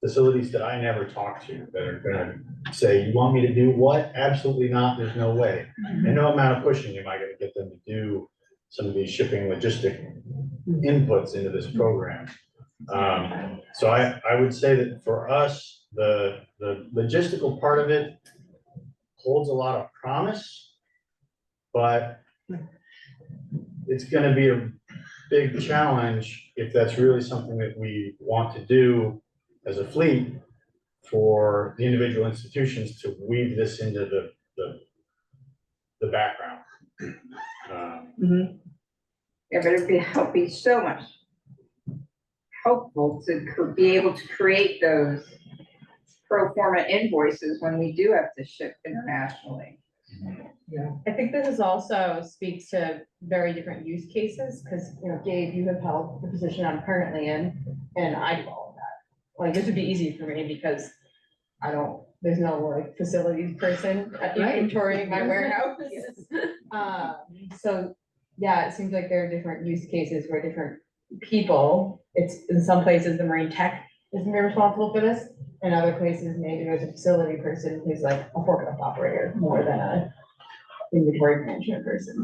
facilities that I never talk to that are gonna say, you want me to do what? Absolutely not, there's no way. And no amount of pushing am I gonna get them to do some of these shipping logistic inputs into this program. So I would say that for us, the logistical part of it holds a lot of promise, but it's gonna be a big challenge if that's really something that we want to do as a fleet for the individual institutions to weave this into the background. Yeah, but it'd be so much helpful to be able to create those pro forma invoices when we do have to ship internationally. I think this is also speaks to very different use cases, because, you know, Gabe, you have held the position I'm currently in, and I do all of that. Like, this would be easy for me because there's no like facilities person inventorying my warehouse. So yeah, it seems like there are different use cases where different people, it's in some places the marine tech is gonna be responsible for this. In other places, maybe there's a facility person who's like a forklift operator more than a inventory management person.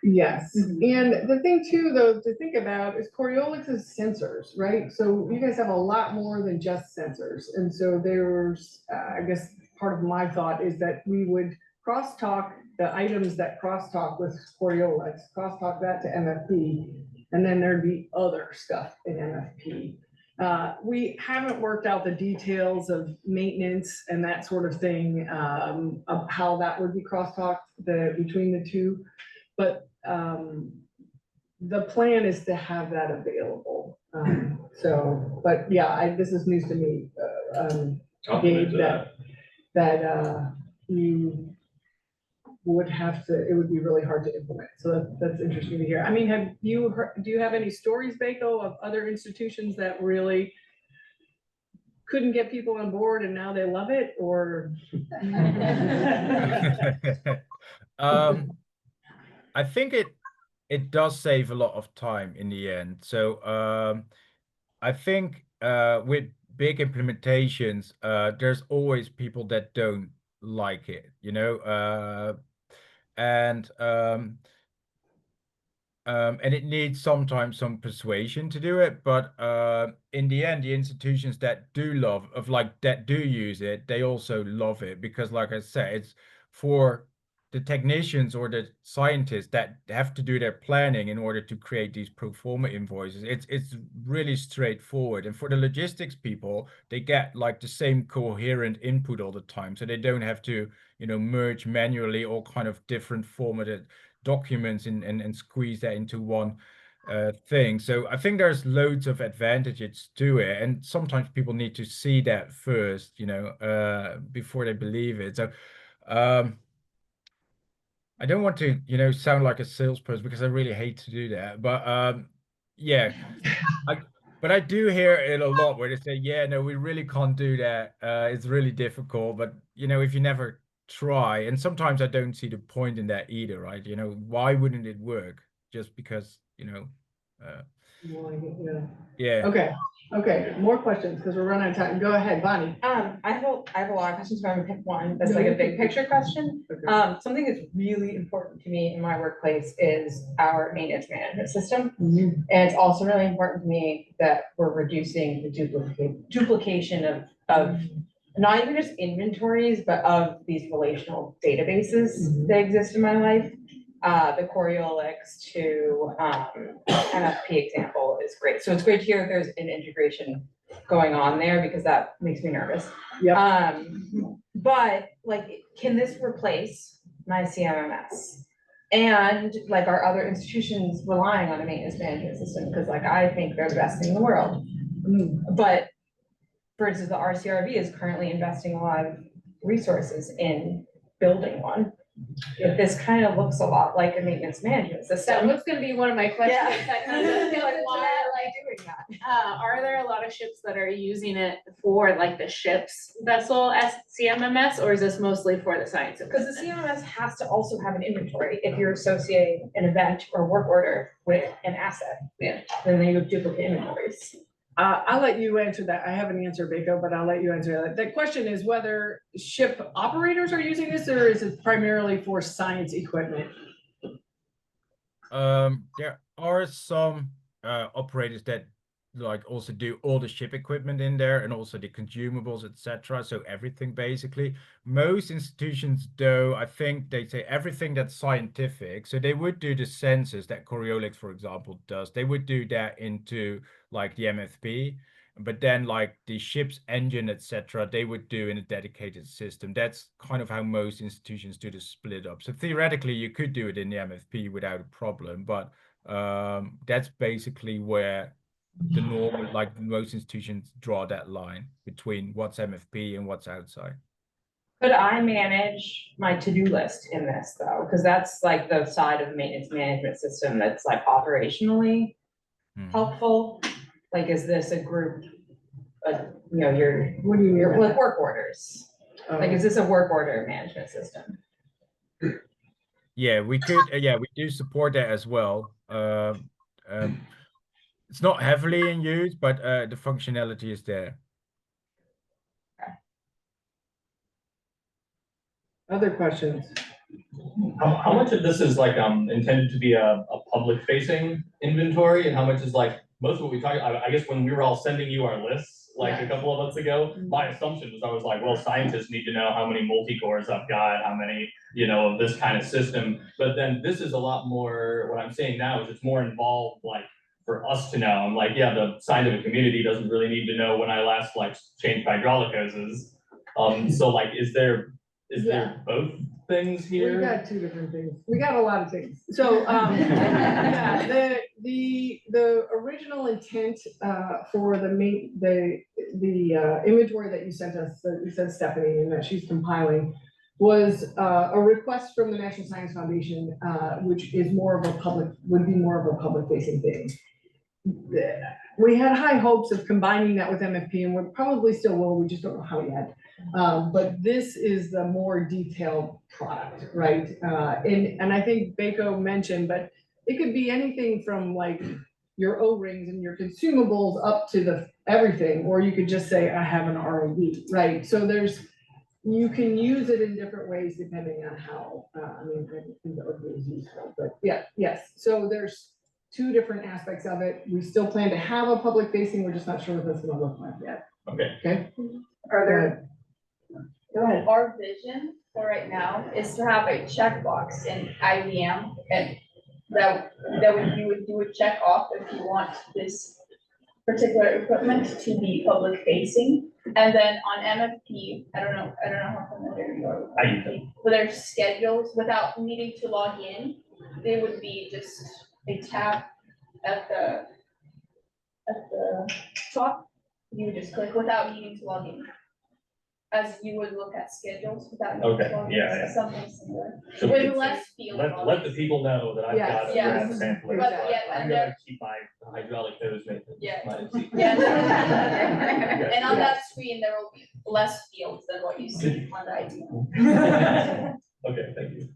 Yes, and the thing too, though, to think about is Coriolis is sensors, right? So you guys have a lot more than just sensors. And so there's, I guess, part of my thought is that we would crosstalk the items that crosstalk with Coriolis, crosstalk that to MFP, and then there'd be other stuff in MFP. We haven't worked out the details of maintenance and that sort of thing, of how that would be crosstalked between the two. But the plan is to have that available. But yeah, this is news to me, Gabe, that you would have to, it would be really hard to implement. So that's interesting to hear. I mean, do you have any stories, Beiko, of other institutions that really couldn't get people on board and now they love it, or? I think it does save a lot of time in the end. So I think with big implementations, there's always people that don't like it, you know, and it needs sometimes some persuasion to do it, but in the end, the institutions that do that do use it, they also love it, because like I said, it's for the technicians or the scientists that have to do their planning in order to create these pro forma invoices. It's really straightforward, and for the logistics people, they get like the same coherent input all the time, so they don't have to, you know, merge manually all kind of different formatted documents and squeeze that into one thing. So I think there's loads of advantages to it, and sometimes people need to see that first, you know, before they believe it. So I don't want to, you know, sound like a salesperson, because I really hate to do that, but yeah, but I do hear it a lot where they say, yeah, no, we really can't do that, it's really difficult. But you know, if you never try, and sometimes I don't see the point in that either, right? You know, why wouldn't it work just because, you know, yeah. Okay, more questions, because we're running out of time. Go ahead, Bonnie. I have a lot of questions, but I'm gonna pick one that's like a big picture question. Okay. Something that's really important to me in my workplace is our maintenance management system. Mhm. And it's also really important to me that we're reducing the duplication of not even just inventories, but of these relational databases that exist in my life. the Coriolis to MFP example is great. So it's great to hear that there's an integration going on there because that makes me nervous. Yep. But like, can this replace my CMMS? And like, are other institutions relying on a maintenance management system? Because like, I think they're the best thing in the world. But for instance, the RCRV is currently investing a lot of resources in building one. If this kind of looks a lot like a maintenance management That system. was gonna be one of my questions. Yeah. I kind of feel like, why are they doing that? Are there a lot of ships that are using it for like the ship's vessel as CMMS, or is this mostly for the science? Because the CMMS has to also have an inventory if you're associating an event or work order with an asset. Yeah. Then they have duplicate inventories. I'll let you answer that. I have an answer, Beiko, but I'll let you answer that. The question is whether ship operators are using this, or is it primarily for science equipment? There are some operators that like also do all the ship equipment in there and also the consumables, etc. So everything basically. Most institutions, though, I think they say everything that's scientific. So they would do the sensors that Coriolis, for example, does. They would do that into like the MFP, but then like the ship's engine, etc., they would do in a dedicated system. That's kind of how most institutions do the split up. So theoretically, you could do it in the MFP without a problem, but that's basically where the normal, like most institutions draw that line between what's MFP and what's outside. Could I manage my to-do list in this though? Because that's like the side of the maintenance management system that's like operationally helpful. Like, is this a group, you know, What do you mean? your by like that? work orders? Like, is this a work order management system? Yeah, we could. Yeah, we do support that as well. It's not heavily in use, but the functionality is there. Other questions? How much of this is like intended to be a public facing inventory, and how much is like most of what we talk, I guess when we were all sending you our lists like a couple of months ago, my assumption was I was like, well, scientists need to know how many multi-cores I've got, how many, you know, of this kind of system. But then this is a lot more, what I'm saying now is it's more involved, like for us to know. I'm like, yeah, the scientific community doesn't really need to know when I last like changed hydraulic hoses. So like, is there both things We here? got two different things. We got a lot of things. So, yeah, the original intent, for the inventory that you sent us, that you sent Stephanie and that she's compiling, was, a request from the National Science Foundation, which is would be more of a public facing thing. We had high hopes of combining that with MFP, and we probably still will, we just don't know how yet. But this is the more detailed product, right? And I think Beiko mentioned, but it could be anything from like your O-rings and your consumables up to everything, or you could just say, I have an ROV, right? So you can use it in different ways depending on how, I think the ROV is useful, but yeah, yes. So there's two different aspects of it. We still plan to have a public facing, we're just not sure what that's gonna look like yet. Okay. Okay? Are there, Go ahead. Our vision for right now is to have a checkbox in IBM, and that you would do a check off if you want this particular equipment to be public facing. And then on MFP, I don't know how familiar you are with MFP, but their schedules without needing to log in, they would be just a tab at the top. You would just click without needing to log in. As you would look at schedules without. Okay, yeah. Something similar, So with it's- less field. Let the people know that I've got a Yes. graph pamphlet. But so yeah, I'm and gonna keep my hydraulic hose maintenance. Yeah. My- Yeah. And on that screen, there will be less fields than what you see on the IDM. Okay, thank you.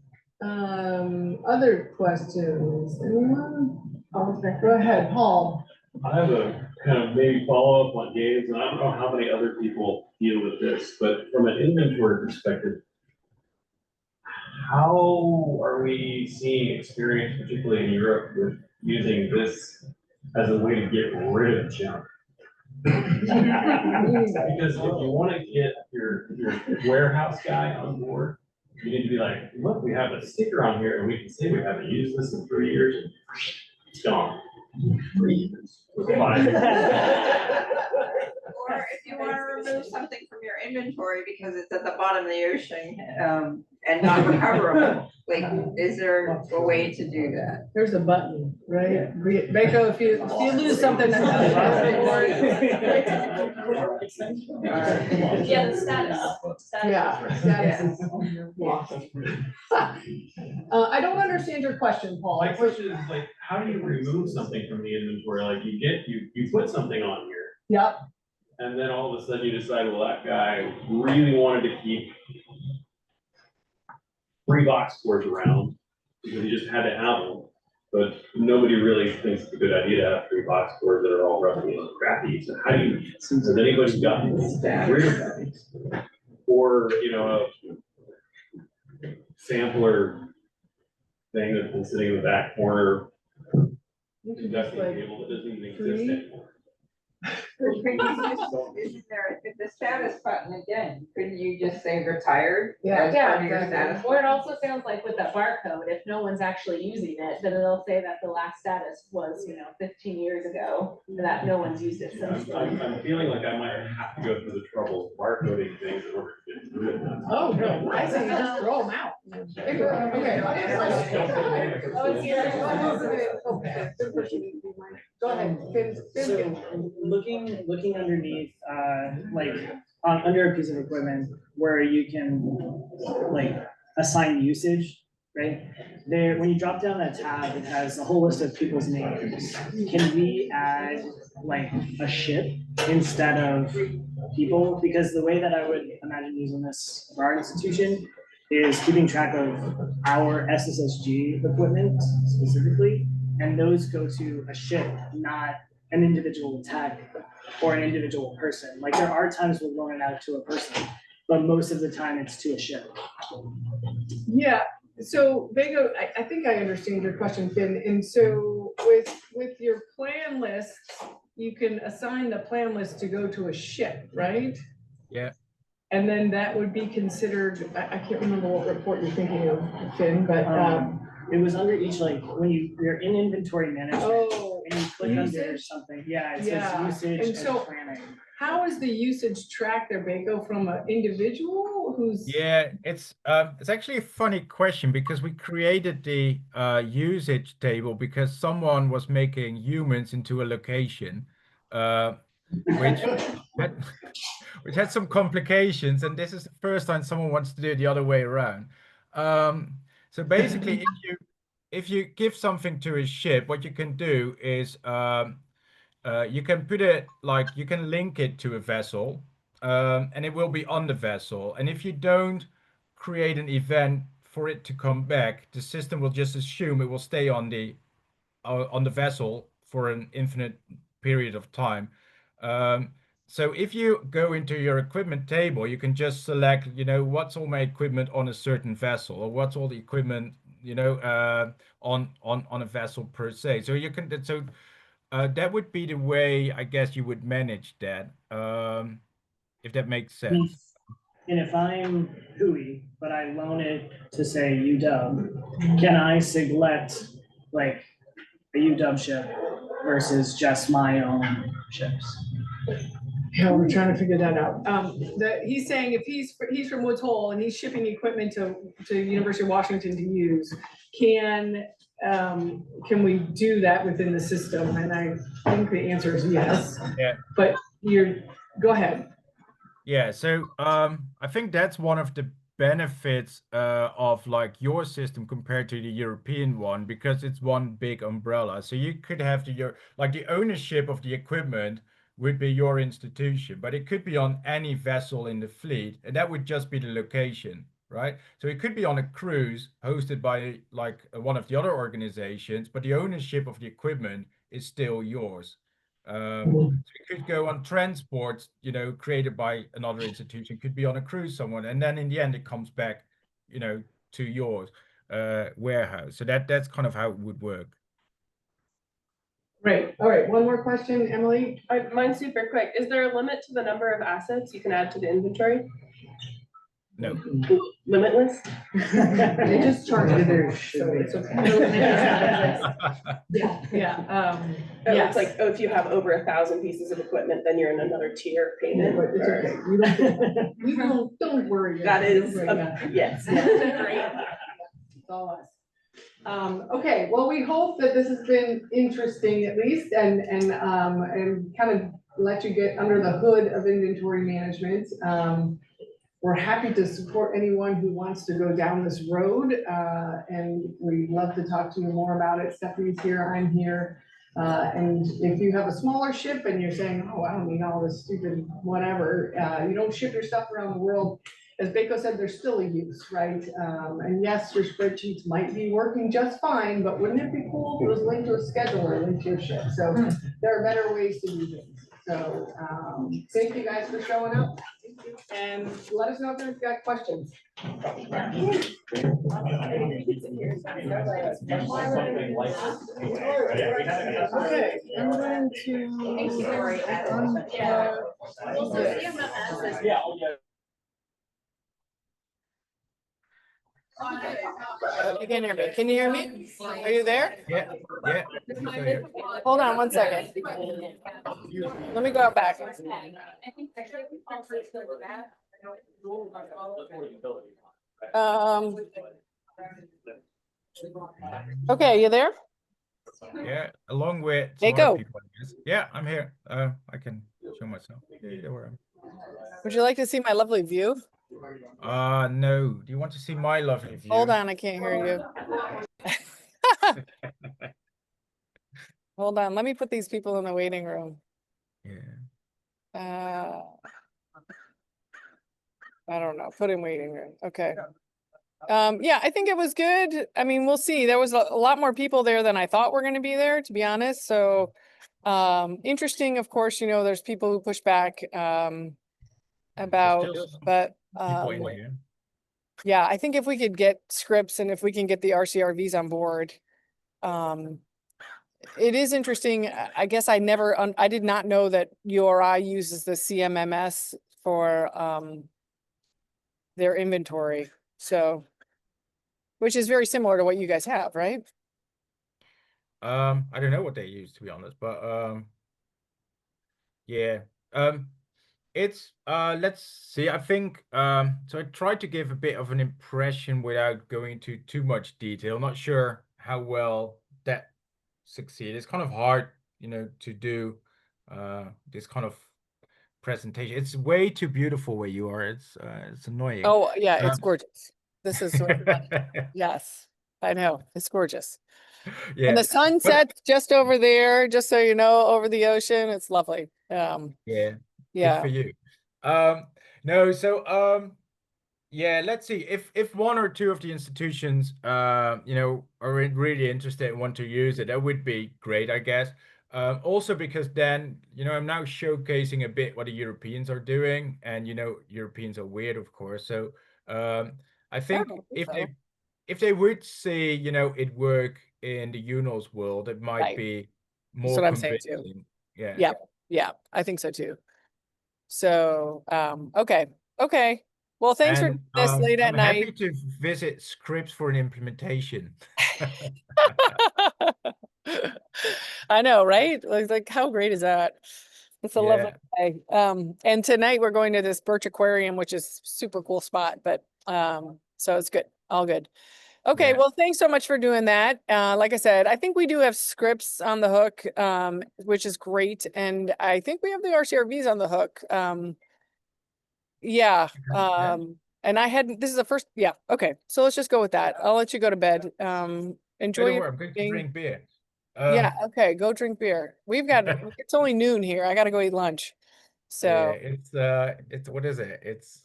Other questions, anyone? Go ahead, Paul. I have a kind of maybe follow-up on Gabe's, and I don't know how many other people deal with this, but from an inventory perspective, how are we seeing experience, particularly in Europe, with using this as a way to get rid of junk? Because if you want to get your warehouse guy on board, You need to be like, look, we have a sticker on here and we can say we haven't used this in 3 years. And it's gone. 3 years. 5. Or if you wanna remove something from your inventory because it's at the bottom of the ocean, and not recoverable, like, is there a way to do that? There's a button, right? Beiko, if you lose something. Yeah, the status. Yeah, status is lost. I don't understand your question, Paul. My question is like, how do you remove something from the inventory? Like you put something on here. Yep. And then all of a sudden you decide, well, that guy really wanted to keep 3 box scores around because he just had to have them. But nobody really thinks it's a good idea to have 3 box scores that are all roughly crappy. So how do you, has anybody gotten rid of that? Or, you know, a sampler thing that's been sitting in the back corner, investing table that doesn't even exist anymore. Isn't there, if the status button again, couldn't you just say retired? Yeah. as part of your status? Or it also sounds like with that barcode, if no one's actually using it, then it'll say that the last status was, 15 years ago, and that no one's used it since. I'm feeling like I might have to go through the trouble of barcoding things in order to get through it. Oh, no, I say just throw them out. Okay. Go ahead. So looking underneath, like under a piece of equipment where you can like assign usage, right? There, when you drop down that tab, it has a whole list of people's names. Can we add like a ship instead of people? Because the way that I would imagine using this for our institution is keeping track of our SSSG equipment specifically, and those go to a ship, not an individual tech or an individual person. Like there are times we'll loan it out to a person, but most of the time it's to a ship. Yeah, so Beiko, I think I understand your question, Finn. And so with your plan list, you can assign the plan list to go to a ship, right? Yeah. And then that would be considered, I can't remember what report you're thinking of, Finn, but it was under each, like when you're in inventory management. Oh, and you click under usage? something, yeah, it Yeah, says usage and and so- planning. how is the usage tracked there, Beiko, from an individual who's? Yeah, it's actually a funny question because we created the usage table because someone was making humans into a location, which had, which had some complications, and this is the first time someone wants to do it the other way around. So basically, if you give something to a ship, what you can do is you can put it like you can link it to a vessel, and it will be on the vessel. And if you don't create an event for it to come back, the system will just assume it will stay on the vessel for an infinite period of time. So if you go into your equipment table, you can just select, what's all my equipment on a certain vessel, or what's all the equipment, on a vessel per se. So you can, that would be the way I guess you would manage that, if that makes sense. And if I'm Hui, but I loan it to say UW, can I select like a UW ship versus just my own ships? Yeah, we're trying to figure that out. He's saying if he's from Woods Hole and he's shipping equipment to University of Washington to use, can we do that within the system? And I think the answer is yes. Yeah. But go ahead. Yeah, so I think that's one of the benefits of like your system compared to the European one, because it's one big umbrella. So you could have the ownership of the equipment would be your institution, but it could be on any vessel in the fleet, and that would just be the location, right? So it could be on a cruise hosted by like one of the other organizations, but the ownership of the equipment is still yours. So it could go on transports, created by another institution, could be on a cruise somewhere, and then in the end it comes back, to yours warehouse. So that's kind of how it would work. Great. All right. One more question, Emily. Mine's super quick. Is there a limit to the number of assets you can add to the inventory? No. Limitless? They just charge Maybe it. there should be. Yeah, Oh, yes. it's like, oh, if you have over 1,000 pieces of equipment, then you're in another tier payment. But it's okay. You don't, you don't worry. That guys, is, don't worry about it. yes. It's all us. Okay, well, we hope that this has been interesting at least and kind of let you get under the hood of inventory management. We're happy to support anyone who wants to go down this road, and we'd love to talk to you more about it. Stephanie's here, I'm here. And if you have a smaller ship and you're saying, oh, I don't need all this stupid whatever, you don't ship your stuff around the world. As Beiko said, there's still a use, right? And yes, your spreadsheets might be working just fine, but wouldn't it be cool if it was linked to a scheduler, linked to your ship? So there are better ways to do things. So thank you guys for showing up. And let us know if you've got questions. Something like this. Okay, I'm going to. Yeah, oh, yeah. You can hear me. Can you hear me? Are you there? Yeah, yeah. Hold on one second. Let me go back. Okay, you there? Yeah, along with some Beiko. other people, I guess. Yeah, I'm here. I can show myself. Yeah, where I'm. Would you like to see my lovely view? No. Do you want to see my lovely view? Hold on, I can't hear you. Hold on, let me put these people in the waiting room. Yeah. I don't know, put in waiting room, okay. Yeah, I think it was good. I mean, we'll see. There was a lot more people there than I thought were gonna be there, to be honest, so. Interesting, of course, you know, there's people who push back, about, There's still some but, people in here. yeah, I think if we could get scripts and if we can get the RCRVs on board, it is interesting. I guess I did not know that URI uses the CMMS for, their inventory, so, which is very similar to what you guys have, right? I don't know what they use, to be honest, but yeah. It's let's see. I think so I tried to give a bit of an impression without going into too much detail. Not sure how well that succeeded. It's kind of hard, you know, to do this kind of presentation. It's way too beautiful where you are. It's annoying. Oh, yeah, it's gorgeous. This is, yes, I know, it's gorgeous. Yeah. And the sun But- sets just over there, just so you know, over the ocean. It's lovely. Yeah. Good Yeah. for you. No, so yeah, let's see if one or two of the institutions you know are really interested and want to use it, that would be great, I guess. Also because then, you know, I'm now showcasing a bit what the Europeans are doing, and you know, Europeans are weird, of course. So I think if they would see, you know, it work in the UNOS world, it might Right. be That's more what I'm saying too. convincing. Yeah. Yeah, yeah, I think so too. So, okay. Well, thanks for And this late at I'm happy night. to visit Scripps for an implementation. I know, right? Like how great is that? It's a lovely day. And tonight we're going to this Birch Aquarium, which is super cool spot, but, so it's good, all good. Okay, Yeah. well, thanks so much for doing that. Like I said, I think we do have scripts on the hook, which is great. And I think we have the RCRVs on the hook. Yeah, and this is the first, yeah, okay. So let's just go with that. I'll let you go to bed. Enjoy Don't your worry, I'm going to evening. drink beer. Yeah, okay, go drink beer. We've got, it's only noon here. I gotta go eat lunch. Yeah, So, it's what is it? It's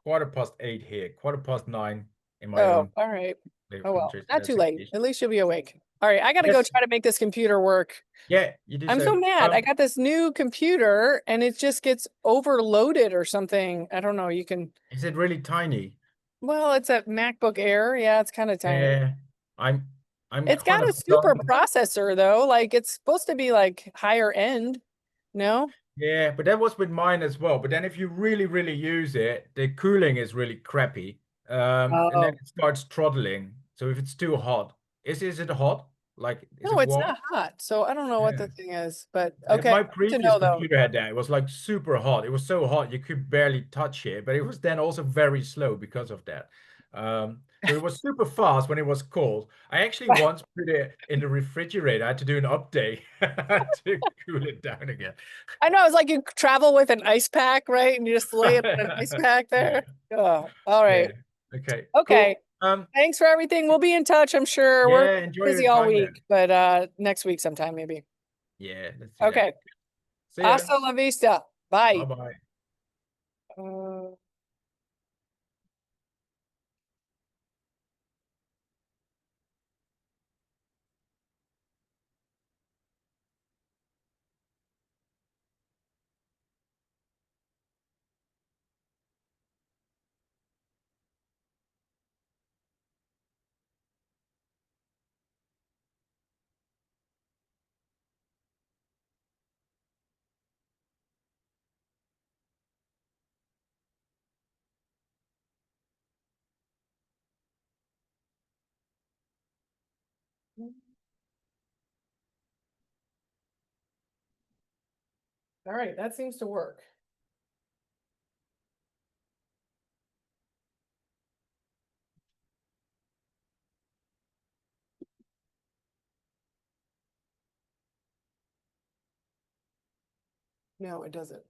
8:15 here, 9:15 in my oh, own all right. little Oh, well, country, so not that's too late. occasion. At least you'll be awake. All right, I gotta go Yes. try to make this computer work. Yeah, you do I'm so mad. I got this new computer and it just gets overloaded or something. I don't know. You can, Is it really tiny? well, it's a MacBook Air. Yeah, it's kind of tiny. Yeah, I'm It's kind got a of super done. processor though. Like it's supposed to be like higher end. No? Yeah, but that was with mine as well. But then if you really, really use it, the cooling is really crappy. And then Oh, it starts throttling. So if it's too hot, is it hot? Like, is no, it it's warm? not hot. So I don't know what Yeah. the thing is, but Yeah, okay, my good to previous know though. computer had that. It was like super hot. It was so hot you could barely touch it, but it was then also very slow because of that. So it was super fast when it was cold. I actually once put it in the refrigerator. I had to do an update to cool it down again. I know, it's like you travel with an ice pack, right? And you just lay it on an ice pack there. Oh, all Yeah. right. Okay. Okay. Cool. Thanks for everything. We'll be in touch, I'm sure. We're Yeah, enjoy your busy all time then. week, but next week sometime maybe. Yeah, let's do that. Okay. See ya. Hasta la vista. Bye. Bye-bye. Uh, All right, that seems to work. No, it doesn't.